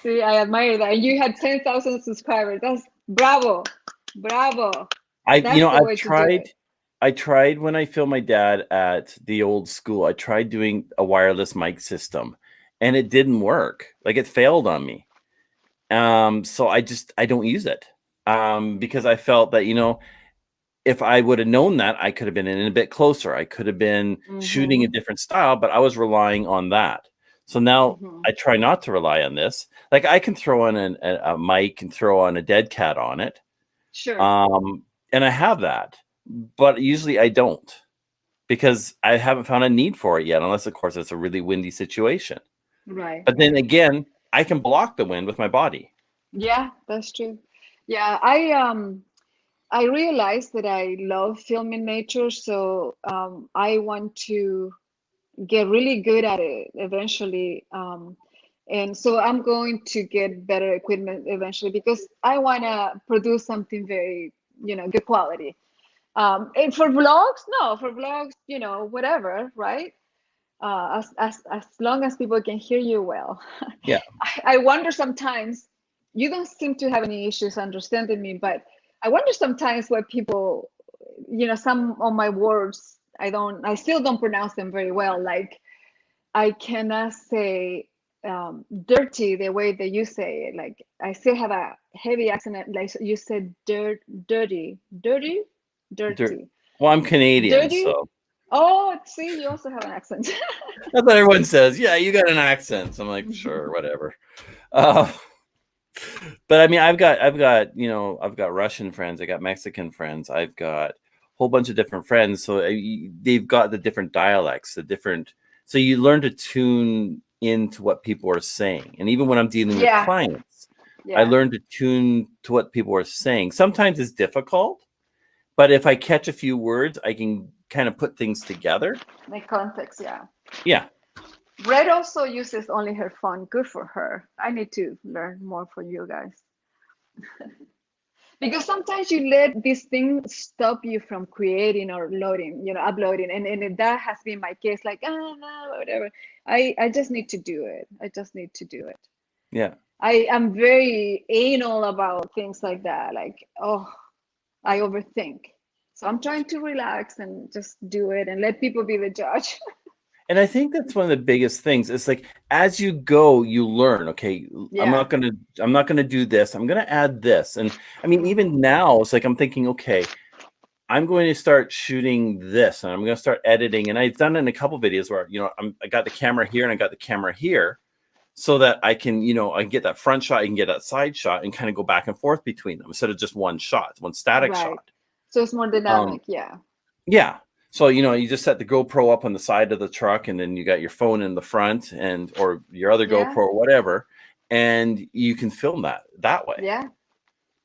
See, I admire that. You had 10,000 subscribers. That's bravo, bravo. That's the way to do it. I tried when I filmed my dad at the old school. I tried doing a wireless mic system, and it didn't work. Like it failed on me. So I don't use it. Because I felt that, you know, if I would have known that, I could have been in a bit closer. I could have been shooting a different style, but I was relying on that. So now I try not to rely on this. Like I can throw on a mic and throw on a dead cat on it. Sure. And I have that, but usually I don't, because I haven't found a need for it yet, unless of course it's a really windy situation. Right. But then again, I can block the wind with my body. Yeah, that's true. Yeah, I realized that I love filming nature, so I want to get really good at it eventually. And so I'm going to get better equipment eventually because I want to produce something very, good quality. And for vlogs, no, for vlogs, whatever, right? As long as people can hear you well. Yeah. I wonder sometimes, you don't seem to have any issues understanding me, but I wonder sometimes why people, some of my words, I still don't pronounce them very well. Like I cannot say dirty the way that you say it. Like I still have a heavy accent. Like you said, dirty, dirty, Dirt. dirty, Well, I'm Canadian, dirty. so Oh, see, you also have an accent. that's what everyone says. Yeah, you got an accent. So I'm like, sure, whatever. Uh, but I mean, I've got Russian friends, I got Mexican friends, I've got a whole bunch of different friends. So they've got the different dialects, the different. So you learn to tune into what people are saying, and even when I'm dealing with Yeah, clients, I yeah, learn to tune to what people are saying. Sometimes it's difficult, but if I catch a few words, I can kind of put things together. the context, yeah. Yeah. Red also uses only her phone. Good for her. I need to learn more for you guys. Because sometimes you let this thing stop you from creating or loading, uploading. And that has been my case. Like, no, whatever. I just need to do it. I just need to do it. Yeah. I am very anal about things like that. Like, oh, I overthink. So I'm trying to relax and just do it and let people be the judge. And I think that's one of the biggest things. It's like as you go, you learn. Okay, Yeah. I'm not gonna do this. I'm gonna add this. And I mean, even now, it's like I'm thinking, okay, I'm going to start shooting this, and I'm going to start editing. And I've done it in a couple videos where I got the camera here and I got the camera here, so that I can I can get that front shot, I can get that side shot, and kind of go back and forth between them instead of just one shot, one static Right. shot. So it's more Um, dynamic. Yeah. yeah. So, you just set the GoPro up on the side of the truck, and then you got your phone in the front or your other Yeah. GoPro or whatever, and you can film that way. Yeah.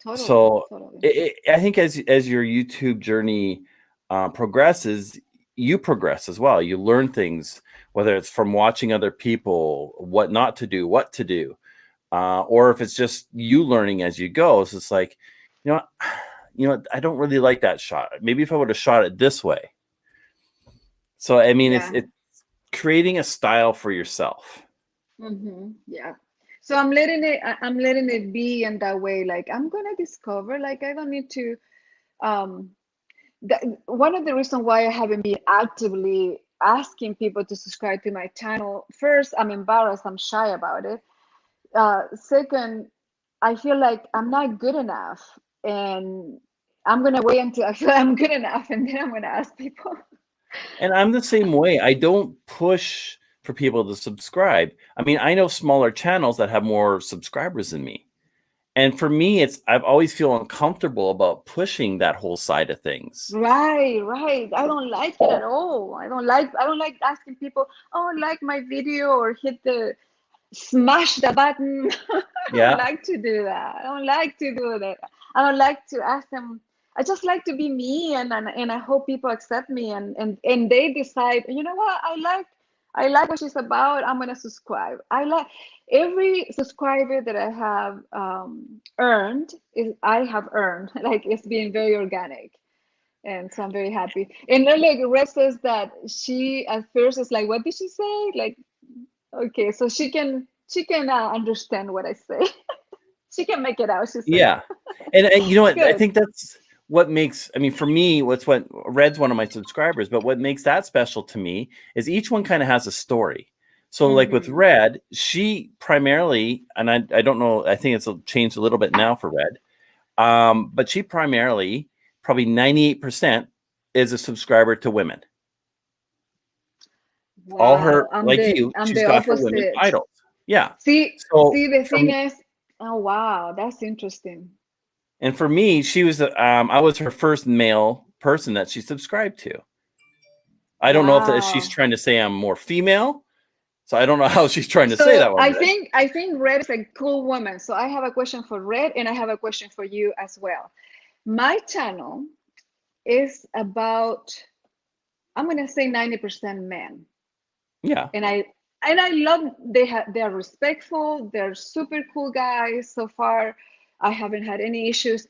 Totally. So Totally. I think as your YouTube journey progresses, you progress as well. You learn things, whether it's from watching other people, what not to do, what to do, or if it's just you learning as you go. So it's like, you know, I don't really like that shot. Maybe if I would have shot it this way. So I mean, Yeah. it's creating a style for yourself. Yeah. So I'm letting it be in that way. Like I'm gonna discover. Like I don't need to. Um, one of the reasons why I haven't been actively asking people to subscribe to my channel. First, I'm embarrassed. I'm shy about it. Second, I feel like I'm not good enough, and I'm gonna wait until I feel I'm good enough, and then I'm gonna ask people. And I'm the same way. I don't push for people to subscribe. I mean, I know smaller channels that have more subscribers than me. And for me, I've always feel uncomfortable about pushing that whole side of things. Right, right. I don't like it at all. I don't like asking people, oh, like my video or hit the smash the button. I don't Yeah. like to do that. I don't like to do that. I don't like to ask them. I just like to be me, and I hope people accept me, and they decide, you know what, I like what she's about. I'm gonna subscribe. I like every subscriber that I have earned is I have earned. Like it's been very organic. And so I'm very happy. And then like Red says that she at first is like, what did she say? Like, okay, so she can understand what I say. She can make it out, she said. Yeah. And you know what? I Good. think that's what makes, I mean, for me, what Red's one of my subscribers, but what makes that special to me is each one kind of has a story. So like with Mm-hmm. Red, she primarily, and I don't know, I think it's changed a little bit now for Red. But she primarily, probably 98% is a subscriber to women. All her, Wow. I'm like the you, I'm she's the got her women opposite. idols. Yeah. See, So see the thing from is, oh wow, that's interesting. and for me, she was I was her first male person that she subscribed to. I don't know if she's Wow. trying to say I'm more female, so I don't know how she's trying to say So that one, I Red. think I think Red is a cool woman. So I have a question for Red and I have a question for you as well. My channel is about, I'm gonna say 90% men. Yeah. And I love, they're respectful, they're super cool guys so far. I haven't had any issues.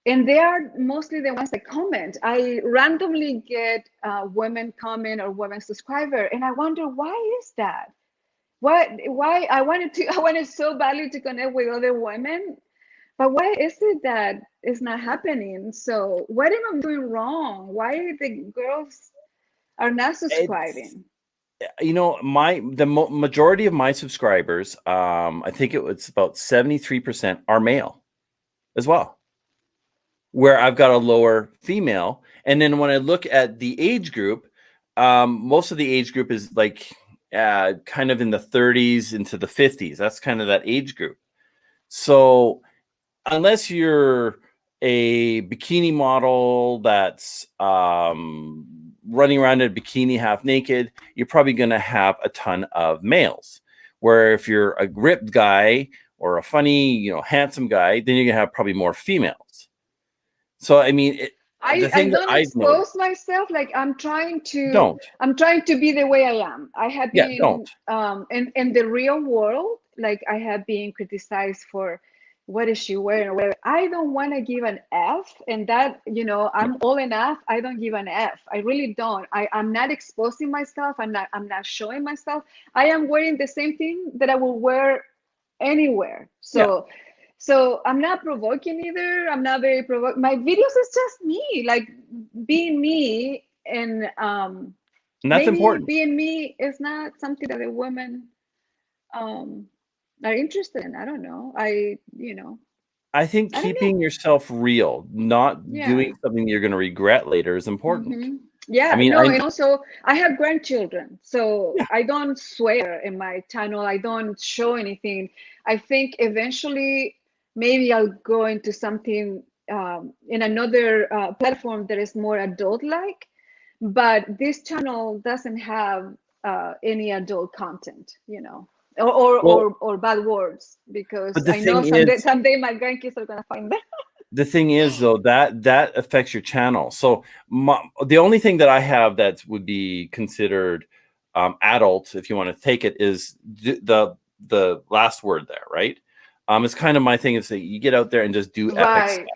And they are mostly the ones that comment. I randomly get women comment or women subscriber, and I wonder why is that? Why I wanted so badly to connect with other women, but why is it that it's not happening? So what am I doing wrong? Why the girls are not It's, subscribing? you know, majority of my subscribers, I think it was about 73% are male as well, where I've got a lower female. And then when I look at the age group, most of the age group is like kind of in the 30s into the 50s. That's kind of that age group. So unless you're a bikini model that's running around in a bikini half naked, you're probably going to have a ton of males. Where if you're a ripped guy or a funny, you know, handsome guy, then you're going to have probably more females. So, I mean, the I thing that don't I've noticed, expose myself. Like don't. I'm trying to be the way I am. I have Yeah, been don't. in the real world, like I have been criticized for what is she wearing or whatever. I don't want to give an F, and that, you know, Yeah. I'm all enough. I don't give an F. I really don't. I'm not exposing myself. I'm not showing myself. I am wearing the same thing that I will wear anywhere. Yeah. So I'm not provoking either. I'm not very provoke. My videos is just me, like being me, and And that's maybe important. being me is not something that the women um are interested in. I don't know. I think I don't know. keeping yourself real, not Yeah. doing something you're going to regret later is important. I Yeah, mean, no, and also I have grandchildren, so yeah, I don't swear in my channel. I don't show anything. I think eventually maybe I'll go into something in another platform that is more adult-like, but this channel doesn't have any adult content, you know, well, or bad words, because but the I know thing is, someday my grandkids are gonna find that. the thing is though, that affects your channel. So the only thing that I have that would be considered adult, if you want to take it, is the last word there, right? It's kind of my thing is that you get out there and just do epic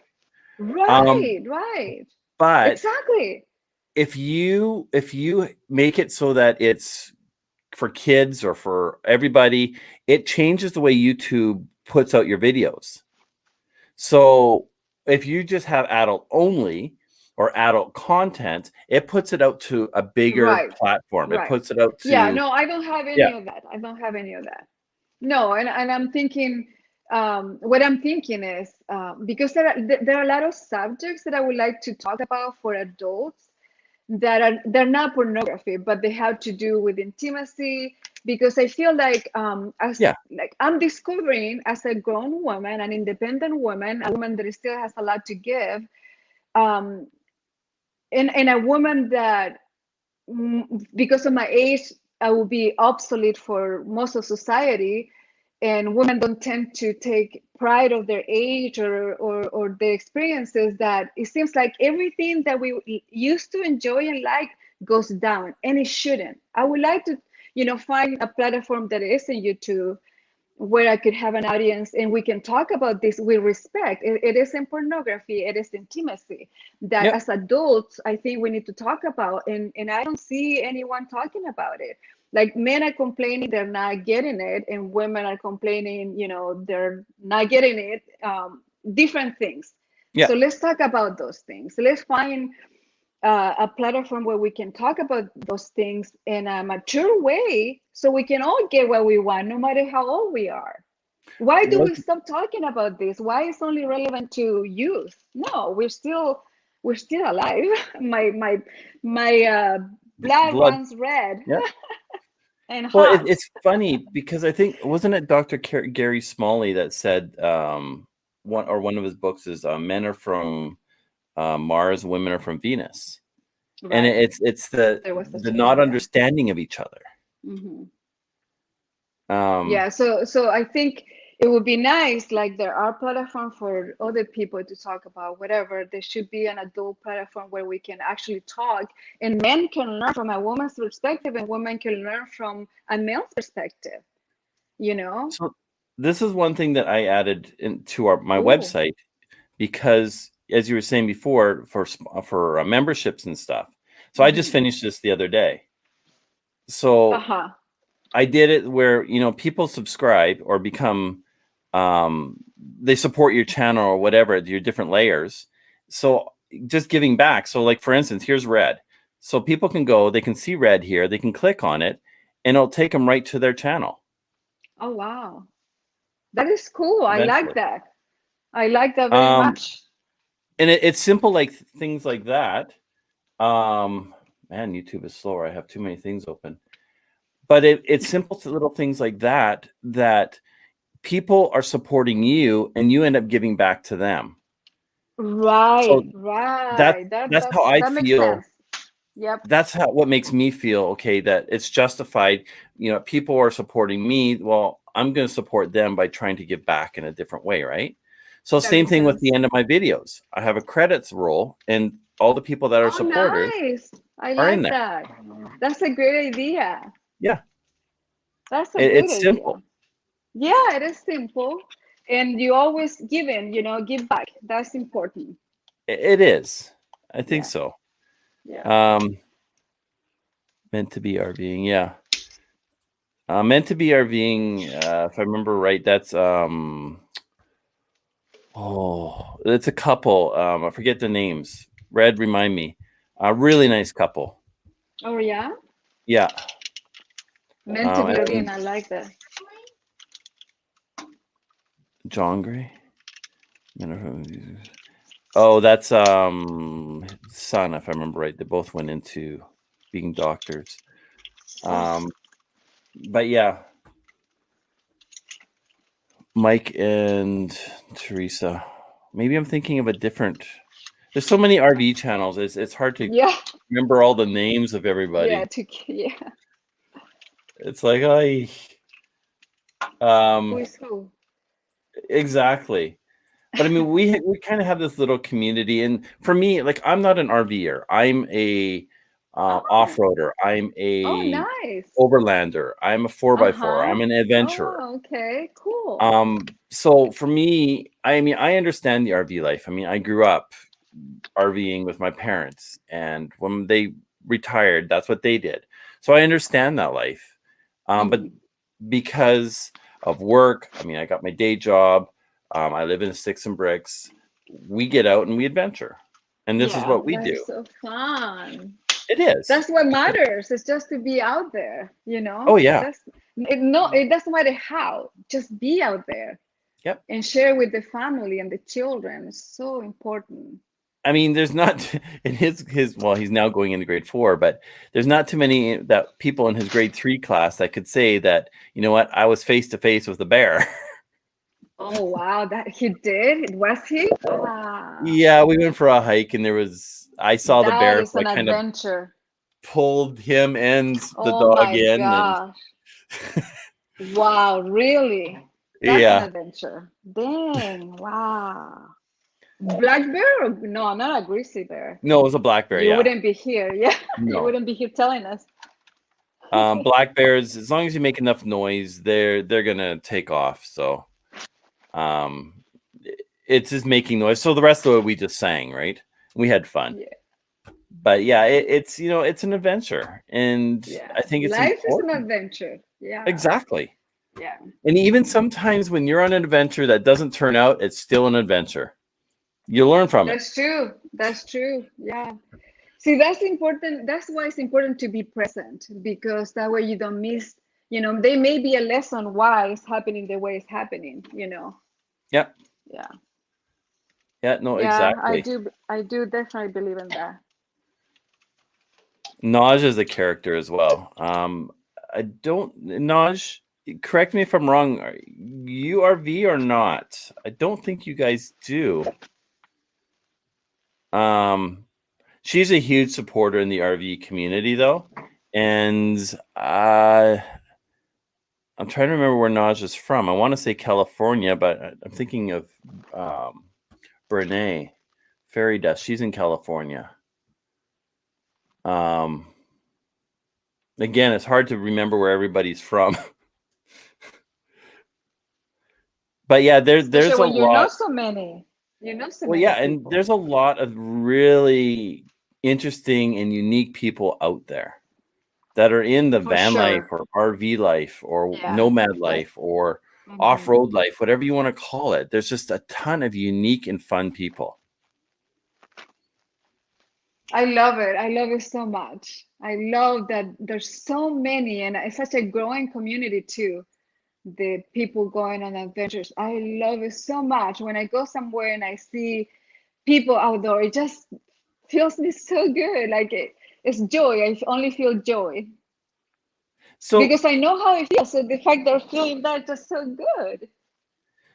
Right, stuff. Um, right. but Exactly. if you make it so that it's for kids or for everybody, it changes the way YouTube puts out your videos. So if you just have adult only or adult content, it puts it out to a bigger Right. platform. It Right. puts it out Yeah, to, no, I don't have yeah, any of that. I don't have any of that. No, and I'm thinking, what I'm thinking is, because there are a lot of subjects that I would like to talk about for adults that they're not pornography, but they have to do with intimacy. Because I feel like as yeah, like I'm discovering as a grown woman, an independent woman, a woman that still has a lot to give, um, and a woman that because of my age, I will be obsolete for most of society. And women don't tend to take pride of their age or their experiences, that it seems like everything that we used to enjoy and like goes down, and it shouldn't. I would like to, find a platform that isn't YouTube, where I could have an audience and we can talk about this with respect. It isn't pornography, it is intimacy that yep, as adults, I think we need to talk about. And I don't see anyone talking about it. Like men are complaining they're not getting it, and women are complaining, they're not getting it. Different things. yeah, So let's talk about those things. Let's find a platform where we can talk about those things in a mature way, so we can all get what we want, no matter how old we are. Why do was we stop talking about this? Why is only relevant to youth? No, we're still alive. My blood blood. runs red Yeah. and Well, hot. it's funny because I think, wasn't it Dr. Gary Smalley that said one of his books is Men are from Mars, women are from Venus, and Right. it's the There was such the a thing, not yeah. understanding of each other. Hmm. Um, Yeah, so I think it would be nice, like there are platforms for other people to talk about whatever. There should be an adult platform where we can actually talk, and men can learn from a woman's perspective, and women can learn from a male's perspective. You know? So this is one thing that I added into my Ooh. website, because as you were saying before, for memberships and stuff. So I just finished this the other day. So I did it where, people subscribe or become, they support your channel or whatever, your different layers. So just giving back. So like, for instance, here's Red. So people can go, they can see Red here, they can click on it, and it'll take them right to their channel. Oh, wow. That is cool. I like that. I like that very much. And it's simple, like things like that. Man, YouTube is slower. I have too many things open. But it's simple little things like that people are supporting you, and you end up giving back to them. Right, so right. That's how I feel. Yep. That's what makes me feel okay, that it's justified. People are supporting me. Well, I'm going to support them by trying to give back in a different way, right? So same thing with the end of my videos. I have a credits roll, and all the people that are supporters I are in like there. that. That's a great idea. Yeah. That's a good idea. Simple. Yeah, it is simple. And you always give back. That's important. It is. I think so. Yeah. Meant to be RVing. Yeah. Meant to be RVing. If I remember right, that's it's a couple. I forget the names. Red, remind me. A really nice couple. Oh yeah. Yeah. Meant to be RVing. I like that. John Gray. Oh, that's son, if I remember right. They both went into being doctors. But yeah, Mike and Teresa. Maybe I'm thinking of a different. There's so many RV channels. It's hard to remember all the names of everybody. Yeah. It's like who is who? Exactly. But I mean, we kind of have this little community, and for me, like, I'm not an RVer. I'm a off-roader. I'm a nice. overlander. I'm a 4x4. I'm an adventurer. Oh, okay, cool. So for me, I mean, I understand the RV life. I mean, I grew up RVing with my parents, and when they retired, that's what they did. So I understand that life. But because of work, I mean, I got my day job. I live in sticks and bricks. We get out and we adventure, and this is what we do. So fun. It is. That's what matters. It's just to be out there, Oh yeah. It doesn't matter how. Just be out there. Yep. And share with the family and the children. It's so important. I mean, there's not in his well, he's now going into grade 4, but there's not too many that people in his grade 3 class that could say that, you know what, I was face to face with a bear. Oh wow, that he did? Was he? Wow. Yeah, we went for a hike, and I saw the bear. That is an adventure. Pulled him and the dog in. Gosh. Wow, really? That's an adventure. Dang, wow. Black bear? No, not a grizzly bear. No, it was a black bear. You wouldn't be here. Yeah, no. You wouldn't be here telling us. Black bears, as long as you make enough noise, they're gonna take off. So, it's just making noise. So the rest of it, we just sang, right? We had fun. Yeah. But yeah, it's it's an adventure, and I think it's life important. Is an adventure. Yeah. Exactly. Yeah. And even sometimes when you're on an adventure that doesn't turn out, it's still an adventure. You learn from it. That's true. Yeah. See, that's important. That's why it's important to be present, because that way you don't miss, there may be a lesson why it's happening the way it's happening, Yeah. Yeah. Yeah, no, exactly. I do definitely believe in that. Naj is a character as well. Naj, correct me if I'm wrong. You RV or not? I don't think you guys do. She's a huge supporter in the RV community, though, and I'm trying to remember where Naj is from. I want to say California, but I'm thinking of Brene Fairy Dust. She's in California. Again, it's hard to remember where everybody's from. But yeah, there's a when lot. you know so many. You know so Well, many yeah, and people. there's a lot of really interesting and unique people out there that are in the For van life sure. or RV life or Yeah. nomad life or Mhm. off-road life, whatever you want to call it. There's just a ton of unique and fun people. I love it. I love it so much. I love that there's so many, and it's such a growing community too. The people going on adventures. I love it so much. When I go somewhere and I see people outdoor, it just feels me so good. Like it's joy. I only feel joy So, because I know how it feels. So the fact they're feeling that just so good.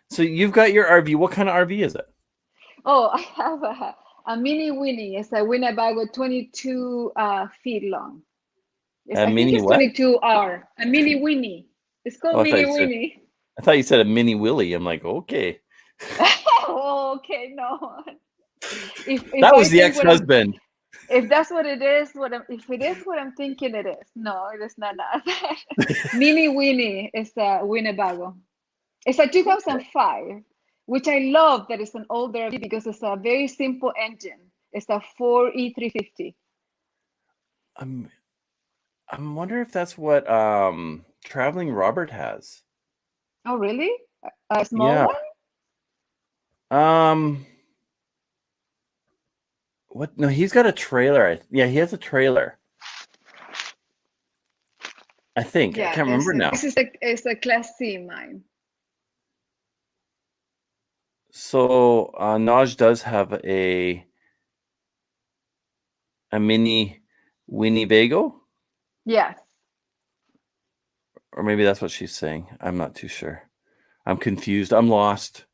so you've got your RV. What kind of RV is it? Oh, I have a mini Winnie. It's a Winnebago 22 feet long. A I think mini it's what? 22R. A mini Winnie. It's Oh, called Mini Winnie. I thought you said a mini Willie. I'm like, okay. Oh, okay, no. If That I was the think what I'm, ex-husband. if that's what it is, if it is what I'm thinking it is. No, it is not that. Mini Winnie is a Winnebago. It's a 2005, which I love that it's an older RV because it's a very simple engine. It's a 4E350. I'm wondering if that's what Traveling Robert has. Oh, really? A small Yeah. one? What? No, he's got a trailer. Yeah, he has a trailer. I think. I Yeah, can't remember now. this is it's a Class C mine. So Naj does have a mini Winnebago, Yes. or maybe that's what she's saying. I'm not too sure. I'm confused. I'm lost.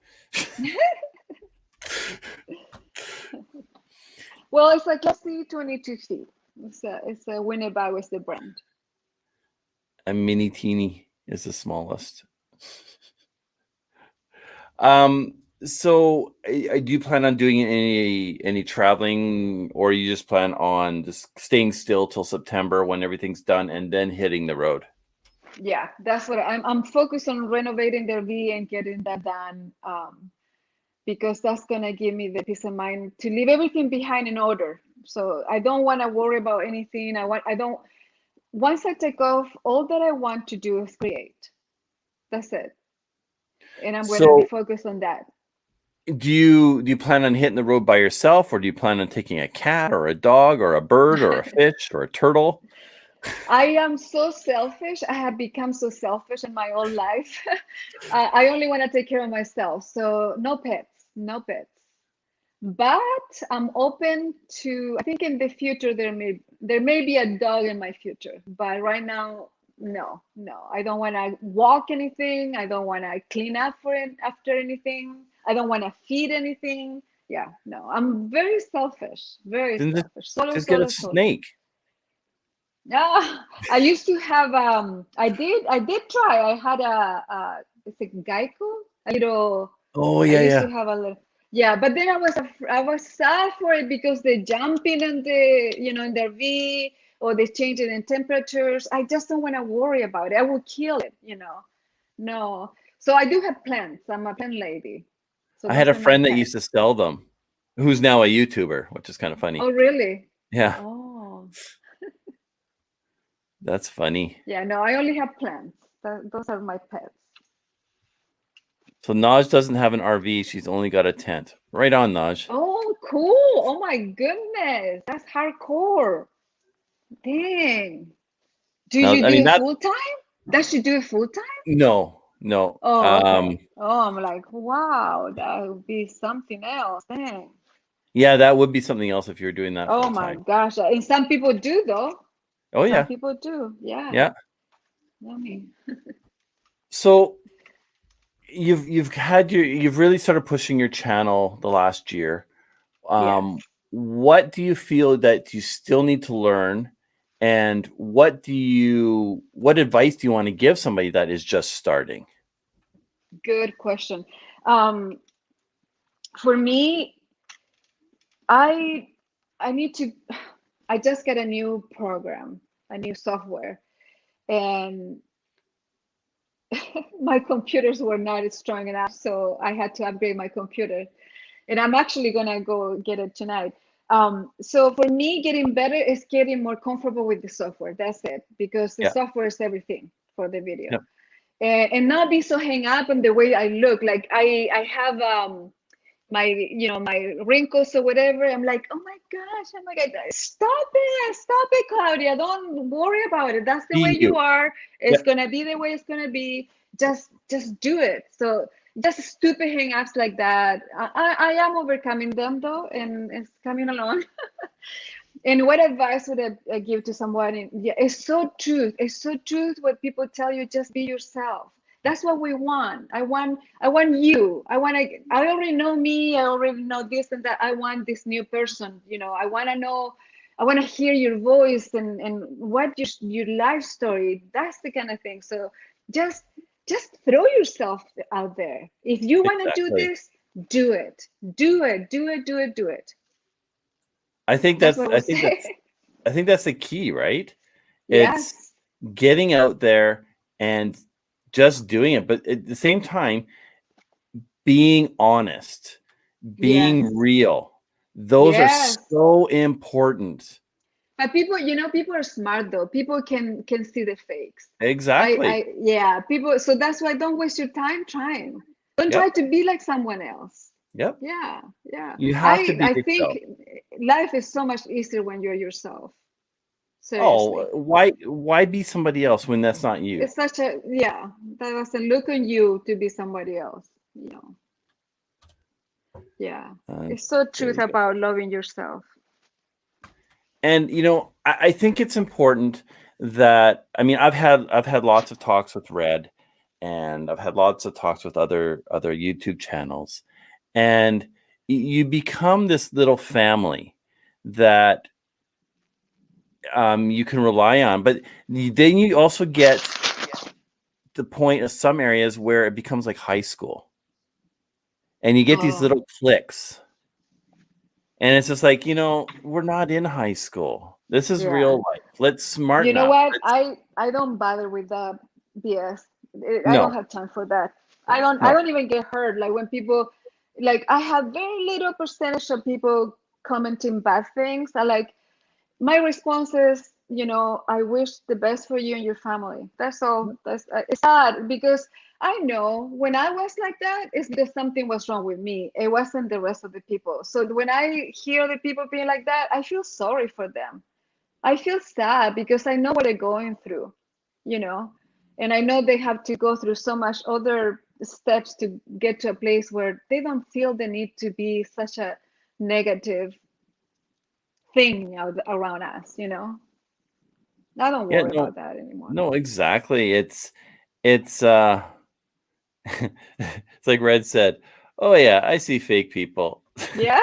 Well, it's a Class C 22 feet. It's a Winnebago is the brand. A mini teeny is the smallest. So do you plan on doing any traveling, or you just plan on just staying still till September when everything's done and then hitting the road? Yeah, that's what I'm focused on renovating the RV and getting that done. Because that's gonna give me the peace of mind to leave everything behind in order. So I don't want to worry about anything. Once I take off, all that I want to do is create. That's it. And I'm gonna be So focused on that. do you plan on hitting the road by yourself, or do you plan on taking a cat or a dog or a bird or a fish or a turtle? I am so selfish. I have become so selfish in my whole life. I only want to take care of myself. So no pets, no pets. But I'm open to, I think in the future there may be a dog in my future. But right now, no, no. I don't want to walk anything. I don't want to clean up for it after anything. I don't want to feed anything. Yeah, no. I'm very selfish. Very Then selfish. Solo, just get a solo, solo. snake. Yeah, I used to have I did try. I had it's a Geico, a little Oh I yeah, used yeah. to have a little yeah, but then I was sad for it because they jumping in in their V or they changing in temperatures. I just don't want to worry about it. I will kill it. No. So I do have plants. I'm a plant lady. So I had those a are my friend that used to pets. sell them, who's now a YouTuber, which is kind of funny. Oh, really? Yeah, Oh. that's funny. Yeah, no, I only have plants. Those are my pets. So Naj doesn't have an RV. She's only got a tent. Right on, Naj. Oh, cool. Oh my goodness. That's hardcore. Dang. Do Now, you I do mean it that. full time? Does she do it full time? No, no. Oh, okay. Oh, I'm like, wow, that would be something else. Dang. Yeah, that would be something else if you were doing that Oh full my time. gosh. And some people do though. Oh Some yeah, people do. Yeah. yeah. Yummy. So you've really started pushing your channel the last year. Yes. What do you feel that you still need to learn, And what advice do you want to give somebody that is just starting? Good question. For me, I just got a new program, a new software, and my computers were not strong enough, so I had to upgrade my computer. And I'm actually gonna go get it tonight. So for me, getting better is getting more comfortable with the software. That's it, because the Yeah. software is everything for the video. Yep. And not be so hang up on the way I look. Like I have my my wrinkles or whatever. I'm like, oh my god, stop it, Claudia. Don't worry about it. That's the way Be you you. are. It's Yep. gonna be the way it's gonna be. Just do it. So just stupid hang-ups like that. I am overcoming them though, and it's coming along. And what advice would I give to someone? Yeah, it's so truth. It's so truth what people tell you. Just be yourself. That's what we want. I want you. I already know me. I already know this and that. I want this new person. I want to know. I want to hear your voice and what your life story. That's the kind of thing. So just throw yourself out there. If you want to do Exactly. this, do it. Do it. Do it. Do it. Do it. I think That's that's what I I would think say. that's I think that's the key, right? It's Yes. getting out there and just doing it, but at the same time, being honest, Yes. being real. Those are Yes. so important. But people are smart though. People can see the fakes. Exactly. Yeah, people. So that's why don't waste your time trying. Don't try Yep. to be like someone else. Yep. Yeah, yeah. You have to be I think yourself. life is so much easier when you're yourself. Oh, Seriously. why be somebody else when that's not you? It's such a, yeah, that doesn't look on you to be somebody else, Yeah. It's so There truth you go. about loving yourself. And I think it's important that I've had lots of talks with Red, and I've had lots of talks with other YouTube channels, and you become this little family that you can rely on. But then you also get the point of some areas where it becomes like high school, and you get these Oh. little cliques, and it's just like, we're not in high school. This is Yeah. real life. Let's You smarten know up. what? I don't bother with the BS. I don't No, have time for that. I no. don't even get hurt. Like when people, like I have very little percentage of people commenting bad things. My response is, I wish the best for you and your family. That's all. That's It's sad because I know when I was like that, it's because something was wrong with me. It wasn't the rest of the people. So when I hear the people being like that, I feel sorry for them. I feel sad because I know what they're going through, you know, and I know they have to go through so much other steps to get to a place where they don't feel the need to be such a negative thing around us. I don't Yeah, worry no, about that anymore. no, exactly. It's it's like Red said, "Oh yeah, I see fake people." Yeah,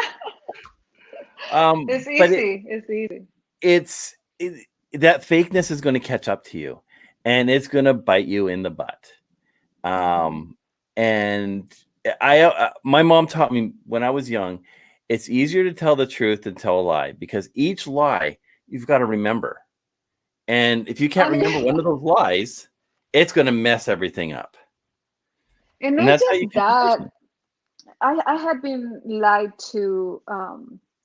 it's But easy. It's easy. it's it, that fakeness is going to catch up to you, and it's going to bite you in the butt. Mhm. And my mom taught me when I was young, it's easier to tell the truth than tell a lie, because each lie you've got to remember. And if you can't Oh remember yeah, one of those lies, it's going to mess everything up. and And not that's how just you keep the that. business. I have been lied to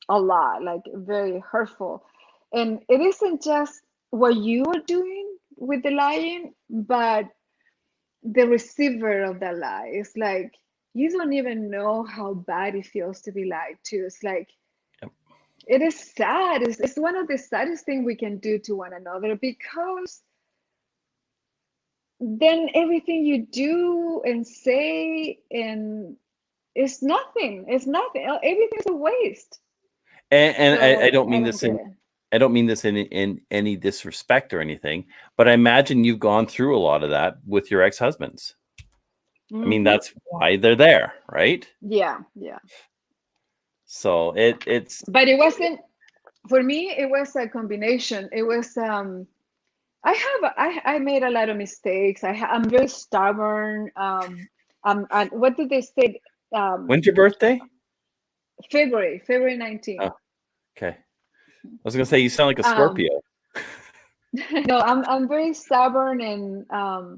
a lot, like very hurtful. And it isn't just what you are doing with the lying, but the receiver of the lie. It's like you don't even know how bad it feels to be lied to. It's like Yep. it is sad. It's one of the saddest things we can do to one another, because then everything you do and say and it's nothing. It's nothing. Everything's a waste. And I So don't I mean don't this get in it. I don't mean this in any disrespect or anything, but I imagine you've gone through a lot of that with your ex-husbands. Hmm. That's why they're there, right? Yeah, yeah. So it's But it wasn't For me, it was a combination. It was I made a lot of mistakes. I'm very stubborn. What did they say? When's your birthday? February 19th. Oh, okay. I was gonna say you sound like a Um, Scorpio. no, I'm very stubborn, and I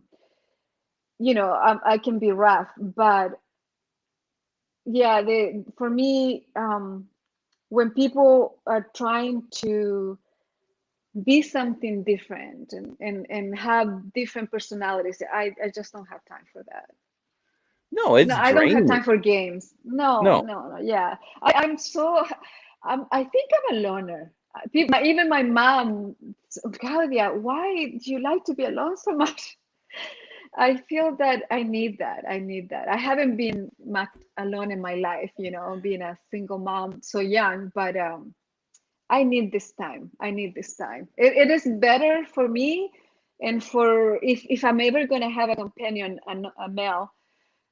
can be rough, but yeah, for me, when people are trying to be something different and have different personalities, I just don't have time for that. No, No, it's I don't have draining. time for games. No, No, no, no. Yeah, I think I'm a loner. Even my mom, Claudia, why do you like to be alone so much? I feel that I need that. I need that. I haven't been much alone in my life, being a single mom so young, but I need this time. I need this time. It is better for me, and for if I'm ever going to have a companion, a male,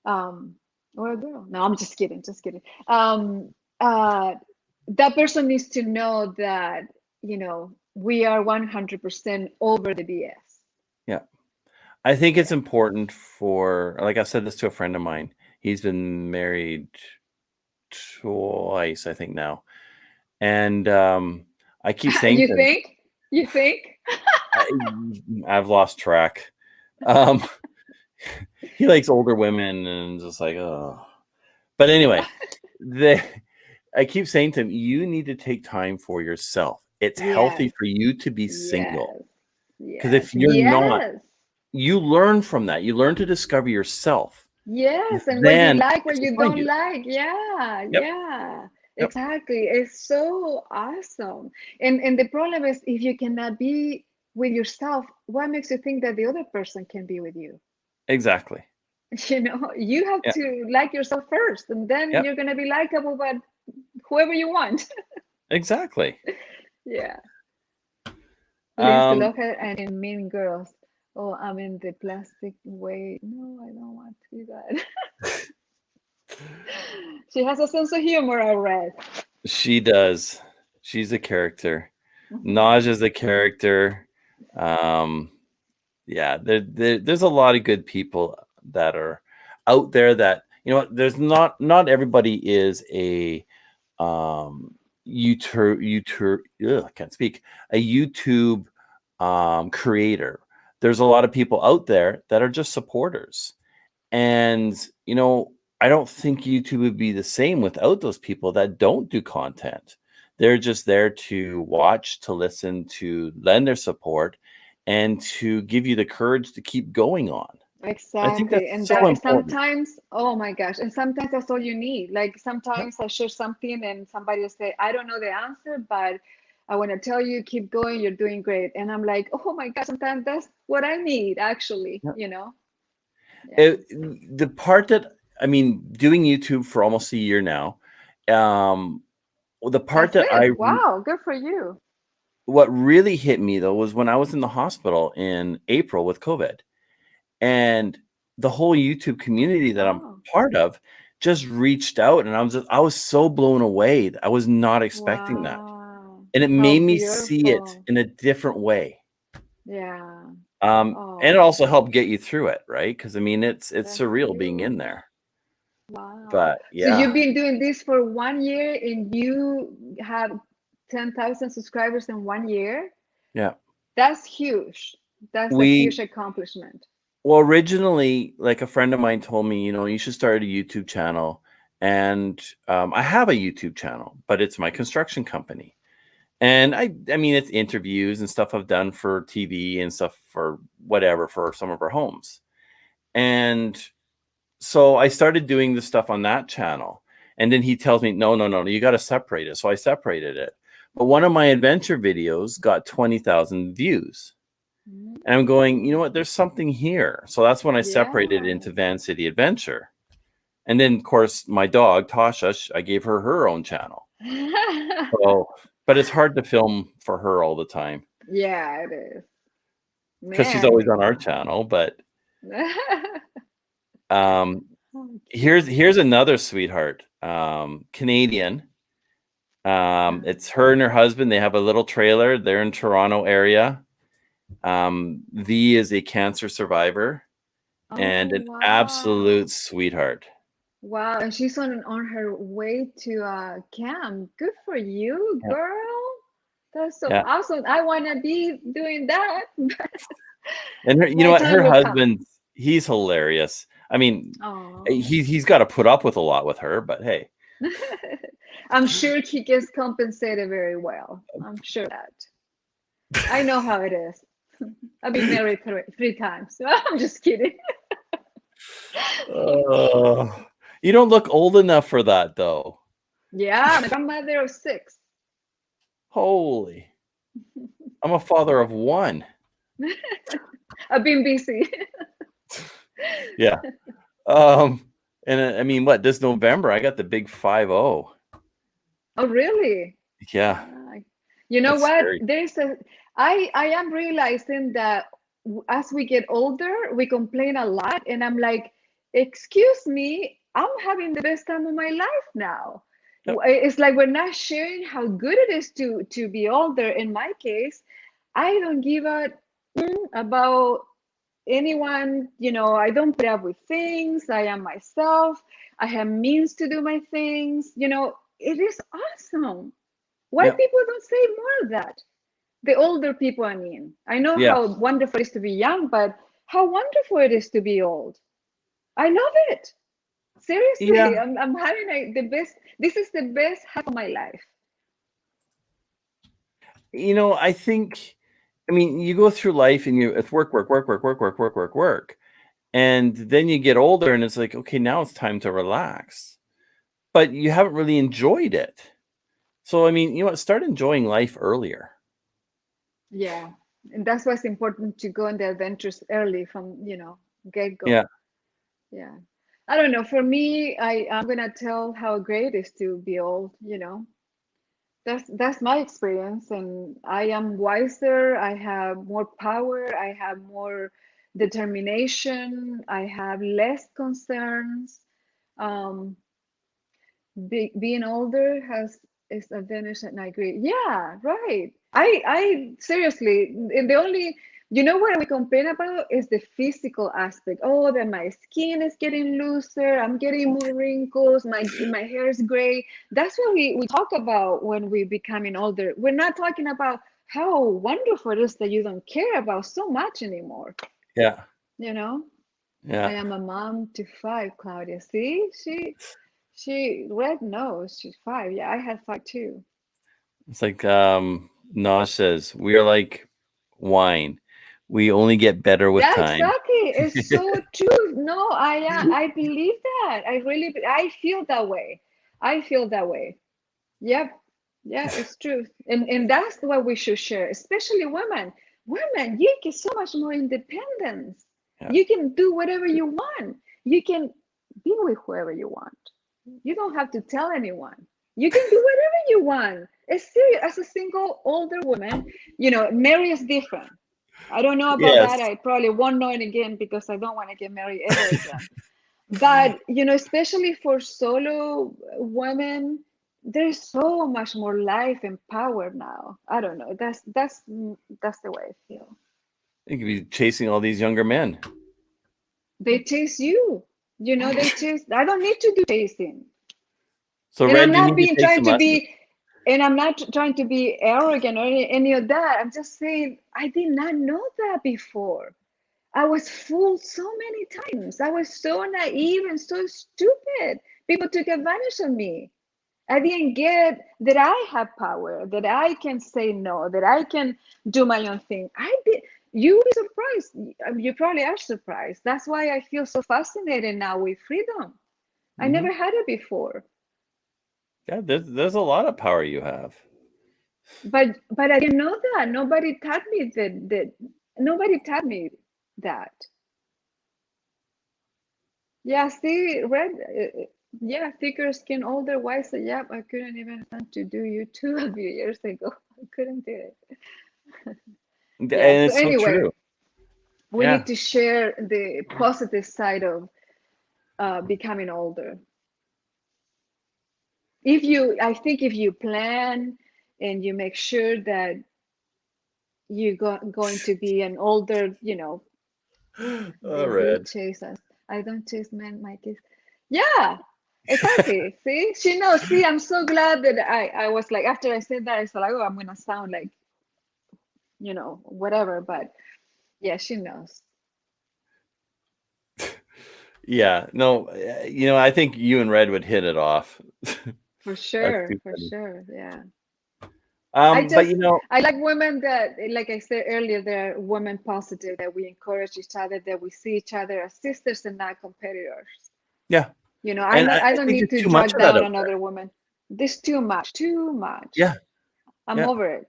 um, or a girl. No, I'm just kidding. Just kidding. Uh, that person needs to know that, we are 100% over the BS. yeah. I think it's important for, like I've said this to a friend of mine. He's been married twice, I think now, and I keep saying You to him, think? You think? I've lost track. Um, he likes older women, and just like, oh. But anyway, I keep saying to him, you need to take time for yourself. It's healthy Yes, for you to be single. yes, Because yes, if you're not, yes, you learn from that. You learn to discover yourself. yes. And what you Then like, what Pics will you find don't you. like. Yeah, Yep. yeah. Yep. Exactly. It's so awesome. And the problem is, if you cannot be with yourself, what makes you think that the other person can be with you? Exactly. You have Yeah. to like yourself first, and then Yep. you're gonna be likable by whoever you want. Exactly. Yeah. Lindsay Um, Lohan and in Mean Girls. Oh, I'm in the plastic way. No, I don't want to be that. She has a sense of humor, I read. she does. She's a character. Mhm. Naj is a character. Um, yeah, there's a lot of good people that are out there that, there's not everybody is a I can't speak, a YouTube creator. There's a lot of people out there that are just supporters. And, I don't think YouTube would be the same without those people that don't do content. They're just there to watch, to listen, to lend their support, and to give you the courage to keep going on. I think Exactly. that's And so that important. sometimes, oh my gosh, and sometimes that's all you need. Like Yep. sometimes I share something and somebody will say, I don't know the answer, but I want to tell you, keep going, you're doing great. And I'm like, oh my gosh, sometimes that's what I need, actually, Yep. Yeah. The part that, I mean, doing YouTube for almost a year now, um, the part That's that it. Wow, good for you. what really hit me though was when I was in the hospital in April with COVID, and the whole YouTube community that I'm Oh, part of just reached out, and I was so blown away. I was not expecting that. wow. And it How made me see it beautiful. in a different way. Yeah. And it Oh, also helped get you through it, right? Because I mean, it's that's surreal being in huge. there. Wow. But So you've yeah, been doing this for 1 year and you have 10,000 subscribers in 1 year? yeah. That's huge. That's a We huge accomplishment. Well, originally, like a friend of mine told me, you should start a YouTube channel. And I have a YouTube channel, but it's my construction company. And I mean, it's interviews and stuff I've done for TV and stuff for whatever for some of our homes. And so I started doing the stuff on that channel. And then he tells me, no, no, no, no, you got to separate it. So I separated it. But one of my adventure videos got 20,000 views. Mhm. And I'm going, you know what? There's something here. So that's when I separated it Yeah. into Vancity Adventure. And then, of course, my dog, Tosha, I gave her own channel. So, but it's hard to film for her all the time Yeah, it is. because she's Man. always on our channel. But um, here's another sweetheart, Canadian. It's her and her husband. They have a little trailer. They're in Toronto area. V is a cancer survivor and an absolute sweetheart. Wow, and she's on her way to camp. Good for you, girl. That's so awesome. I want to be doing that. And her, you know what? Her husband, he's hilarious. I mean, he's got to put up with a lot with her, but hey. I'm sure he gets compensated very well. I'm sure that. I know how it is. I've been married three times. I'm just kidding. You don't look old enough for that, though. Yeah, I'm a mother of 6. Holy. I'm a father of 1. I've been busy. Yeah. And I mean, what, this November, I got the big 5-0. Oh, really? Yeah. You know what? Scary. I am realizing that as we get older, we complain a lot. And I'm like, excuse me, I'm having the best time of my life now. Yep. It's like we're not sharing how good it is to be older. In my case, I don't give a about anyone. I don't put up with things. I am myself. I have means to do my things. It is awesome. Why people don't say more of that? The older people, I mean. I know how wonderful it is to be young, but how wonderful it is to be old. I love it. Seriously, I'm having the best. This is the best half of my life. I think, you go through life and it's work. And then you get older and it's like, okay, now it's time to relax. But you haven't really enjoyed it. So, start enjoying life earlier. Yeah. And that's why it's important to go on the adventures early from, get-go. Yeah. Yeah. I don't know. For me, I'm going to tell how great it is to be old, That's my experience. And I am wiser. I have more power. I have more determination. I have less concerns. Being older is advantage, and I agree. Yeah, right. I seriously, the only what we complain about is the physical aspect. Oh, that my skin is getting looser, I'm getting more wrinkles, my hair is gray. That's what we talk about when we're becoming older. We're not talking about how wonderful it is that you don't care about so much anymore. Yeah. Yeah. I am a mom to 5, Claudia. See, she Red knows she's 5. Yeah, I had 5 too. It's like Nosh says, we are like wine. We only get better with time. Exactly. It's so true. No, I believe that. I feel that way. Yep. Yeah, it's true. And that's what we should share, especially women. Women, you get so much more independence. Yeah. You can do whatever you want. You can be with whoever you want. You don't have to tell anyone. You can do whatever you want. It's serious. As a single older woman, Mary is different. I don't know about that. I probably won't know it again because I don't want to get married ever again. But, especially for solo women, there's so much more life and power now. I don't know. That's the way I feel. You could be chasing all these younger men. They chase you. They chase. I don't need to do chasing. So, and Red, I'm not being trying to be, and I'm not trying to be arrogant or any of that. I'm just saying I did not know that before. I was fooled so many times. I was so naive and so stupid. People took advantage of me. I didn't get that I have power, that I can say no, that I can do my own thing. I did. You'd be surprised. You probably are surprised. That's why I feel so fascinated now with freedom. Mm-hmm. I never had it before. Yeah, there's a lot of power you have. But I didn't know that. Nobody taught me that. Nobody taught me that. Yeah, see, Red. Yeah, thicker skin, older, wiser. Yep, I couldn't even stand to do YouTube a few years ago. I couldn't do it. Yeah, and it's so anyway, true. We need to share the positive side of becoming older. I think if you plan and you make sure that you're going to be an older, All they right. chase us. I don't chase men, my kids. Yeah, exactly. See, she knows. See, I'm so glad that I was like, after I said that, I was like, oh, I'm gonna sound like, whatever. But yeah, she knows. Yeah. No, I think you and Red would hit it off. For That's sure, too for funny. sure. Yeah. But I like women that, like I said earlier, they're women positive, that we encourage each other, that we see each other as sisters and not competitors. yeah. I And don't, I I don't think need there's to too much drag of that down out there. another woman. This too much. Yeah. I'm Yeah. over it.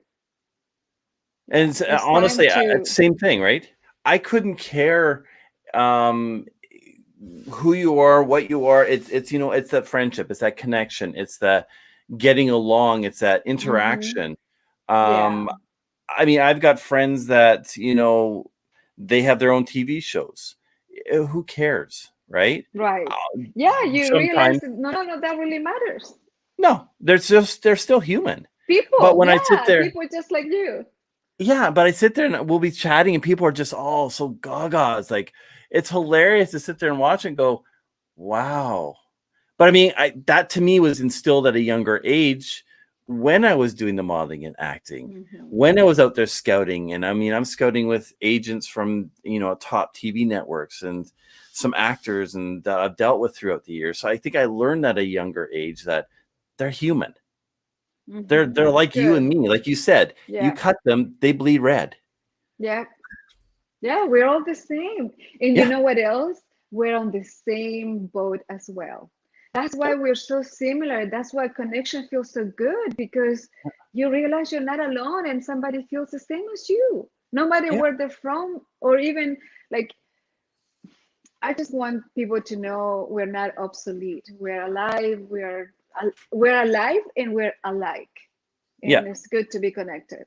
And Yeah. it's, It's time honestly, to, same thing, right? I couldn't care who you are, what you are. It's it's that friendship, it's that connection, it's that getting along, it's that interaction. yeah, I mean, I've got friends that they have their own TV shows. Who cares, right? right. Yeah, you realize Sometimes that none of that really matters. no, they're still human. But People, when I sit yeah, there, people just like you. yeah, but I sit there and we'll be chatting and people are just all so gaga. It's like, it's hilarious to sit there and watch and go, wow. But I mean, that to me was instilled at a younger age when I was doing the modeling and acting, when I was out there scouting. And I mean, I'm scouting with agents from, top TV networks and some actors and that I've dealt with throughout the years. So I think I learned at a younger age that they're human. They're like you and Good. me. Like you said, you Yeah. cut them, they bleed red. Yeah. Yeah, we're all the same. And you Yeah. know what else? We're on the same boat as well. That's why we're so similar. That's why connection feels so good, because you realize you're not alone and somebody feels the same as you, no matter Yeah. where they're from, or even like, I just want people to know we're not obsolete. We're alive. We're alive and we're alike. Yeah. And it's good to be connected.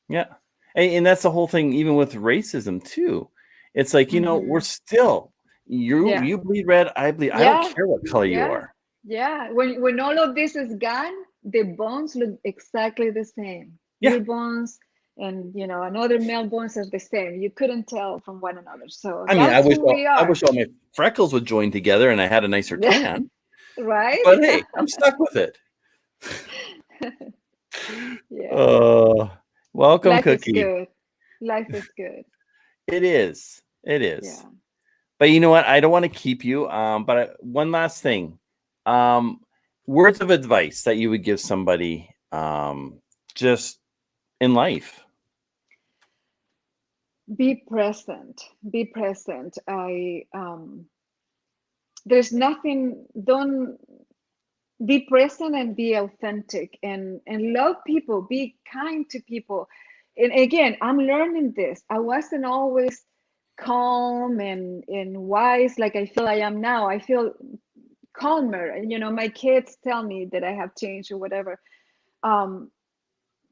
Yeah. And that's the whole thing, even with racism too. It's like, we're still, Yeah. you bleed red, I bleed. I don't Yeah. care what color you Yeah. are. Yeah. When all of this is gone, the bones look exactly the same. Yeah. Your bones and another male bones are the same. You couldn't tell from one another. So I mean, that's who we I are. wish all my freckles would join together and I had a nicer tan. Right? But hey, I'm stuck with it. Yeah. Welcome, Life is Cookie. good. Life is good. It is. It Yeah. is. But you know what? I don't want to keep you. But one last thing. Words of advice that you would give somebody just in life. Be present. Be present. There's nothing, don't be present and be authentic and love people, be kind to people. And again, I'm learning this. I wasn't always calm and wise like I feel I am now. I feel calmer. And my kids tell me that I have changed or whatever.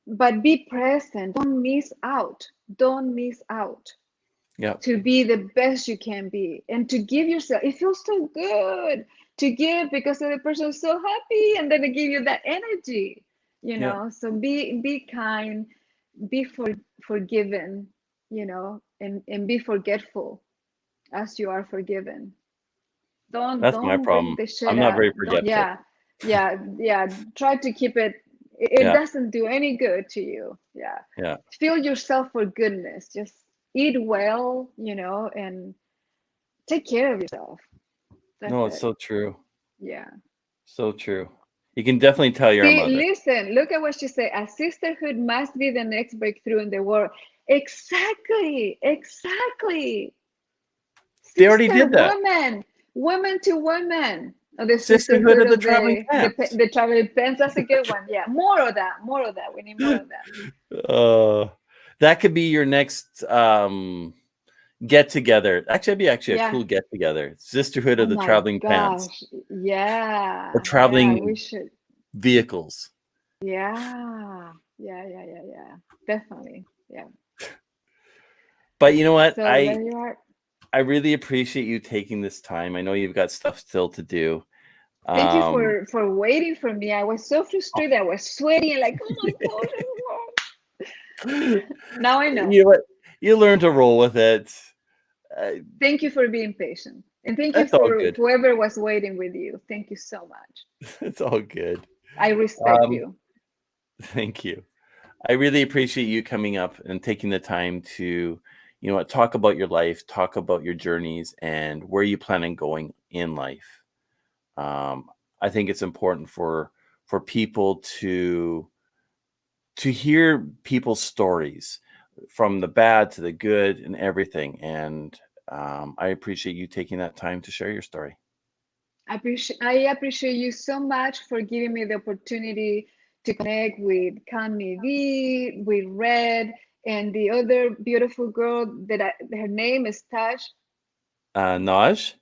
But be present. Don't miss out. Don't miss out. Yeah. To be the best you can be and to give yourself. It feels so good to give because the other person is so happy and then they give you that energy, Yeah. So be kind, be forgiven, and be forgetful as you are forgiven. Don't That's my don't bring problem. the shit I'm not up. very Don't, forgetful. yeah. Try to keep it. It Yeah. doesn't do any good to you. Yeah. Yeah. Feel yourself for goodness. Just eat well, and take care of yourself. That's No, it's it. so true. Yeah. So true. You can definitely tell you're a See, mother. listen, look at what she said. A sisterhood must be the next breakthrough in the world. Exactly. Exactly. They already Sister, did that. women to women. The Sisterhood sisterhood of the of traveling pants. the traveling pants. That's a good one. Yeah, more of that. More of that. We need more of that. That could be your next get together. Actually, that'd be actually a Yeah. cool get together. Sisterhood Oh of the my traveling pants. gosh. Yeah. Or Yeah, we traveling should. vehicles. Yeah. Definitely. Yeah. But you know what? So there you are. I really appreciate you taking this time. I know you've got stuff still to do. Thank you Um, for waiting for me. I was so frustrated. I was sweating, like, oh my gosh. Now I know. you know what? You learn to roll with it. Uh, Thank you for being patient. And thank you that's all for good. whoever was waiting with you. Thank you so much. It's all good. I respect Um, you. Thank you. I really appreciate you coming up and taking the time to, you know what, talk about your life, talk about your journeys, and where you plan on going in life. I think it's important for people to hear people's stories, from the bad to the good and everything. And I appreciate you taking that time to share your story. I appreciate you so much for giving me the opportunity to connect with Canada V, with Red, and the other beautiful girl her name is Tash. Naj?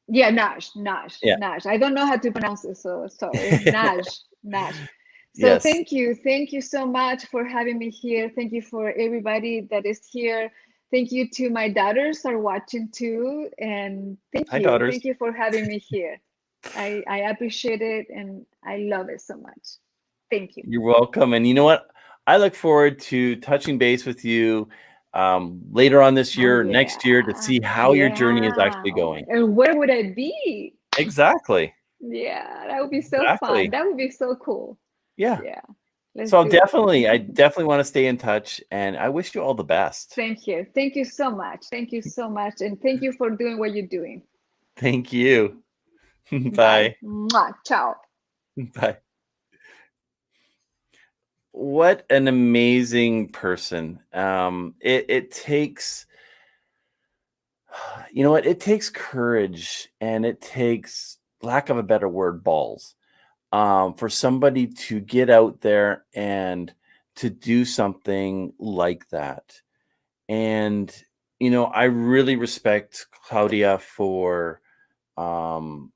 Yeah, Nash, Nash, Yeah. Nash. I don't know how to pronounce it, so sorry. Nash, Nash. So Yes. thank you so much for having me here. Thank you for everybody that is here. Thank you to my daughters are watching too, and Hi, daughters. thank you for having me here. I appreciate it and I love it so much. Thank you. You're welcome. And you know what? I look forward to touching base with you later on this Oh year, next year, to yeah, see how your journey is yeah. actually going. And where would I be? Exactly. Yeah, that would be so fun. Exactly. That would be so cool. Yeah. Yeah, let's So do it. I definitely want to stay in touch, and I wish you all the best. Thank you. Thank you so much. Thank you so much. And thank you for doing what you're doing. Thank you. Bye. Bye. Mwah. Ciao. Bye. What an amazing person. It takes, you know what? It takes courage, and it takes, lack of a better word, balls, for somebody to get out there and to do something like that. And, you know, I really respect Claudia for um,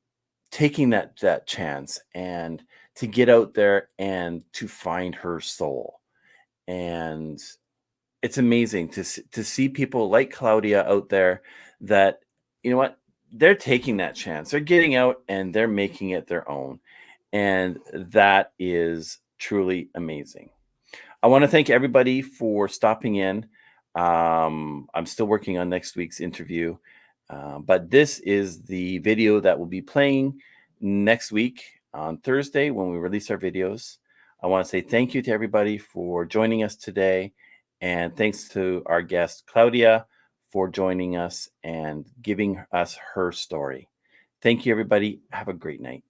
taking that chance and to get out there and to find her soul. And it's amazing to see people like Claudia out there that, you know what, they're taking that chance. They're getting out and they're making it their own. And that is truly amazing. I want to thank everybody for stopping in. I'm still working on next week's interview, but this is the video that will be playing next week on Thursday when we release our videos. I want to say thank you to everybody for joining us today. And thanks to our guest, Claudia, for joining us and giving us her story. Thank you, everybody. Have a great night.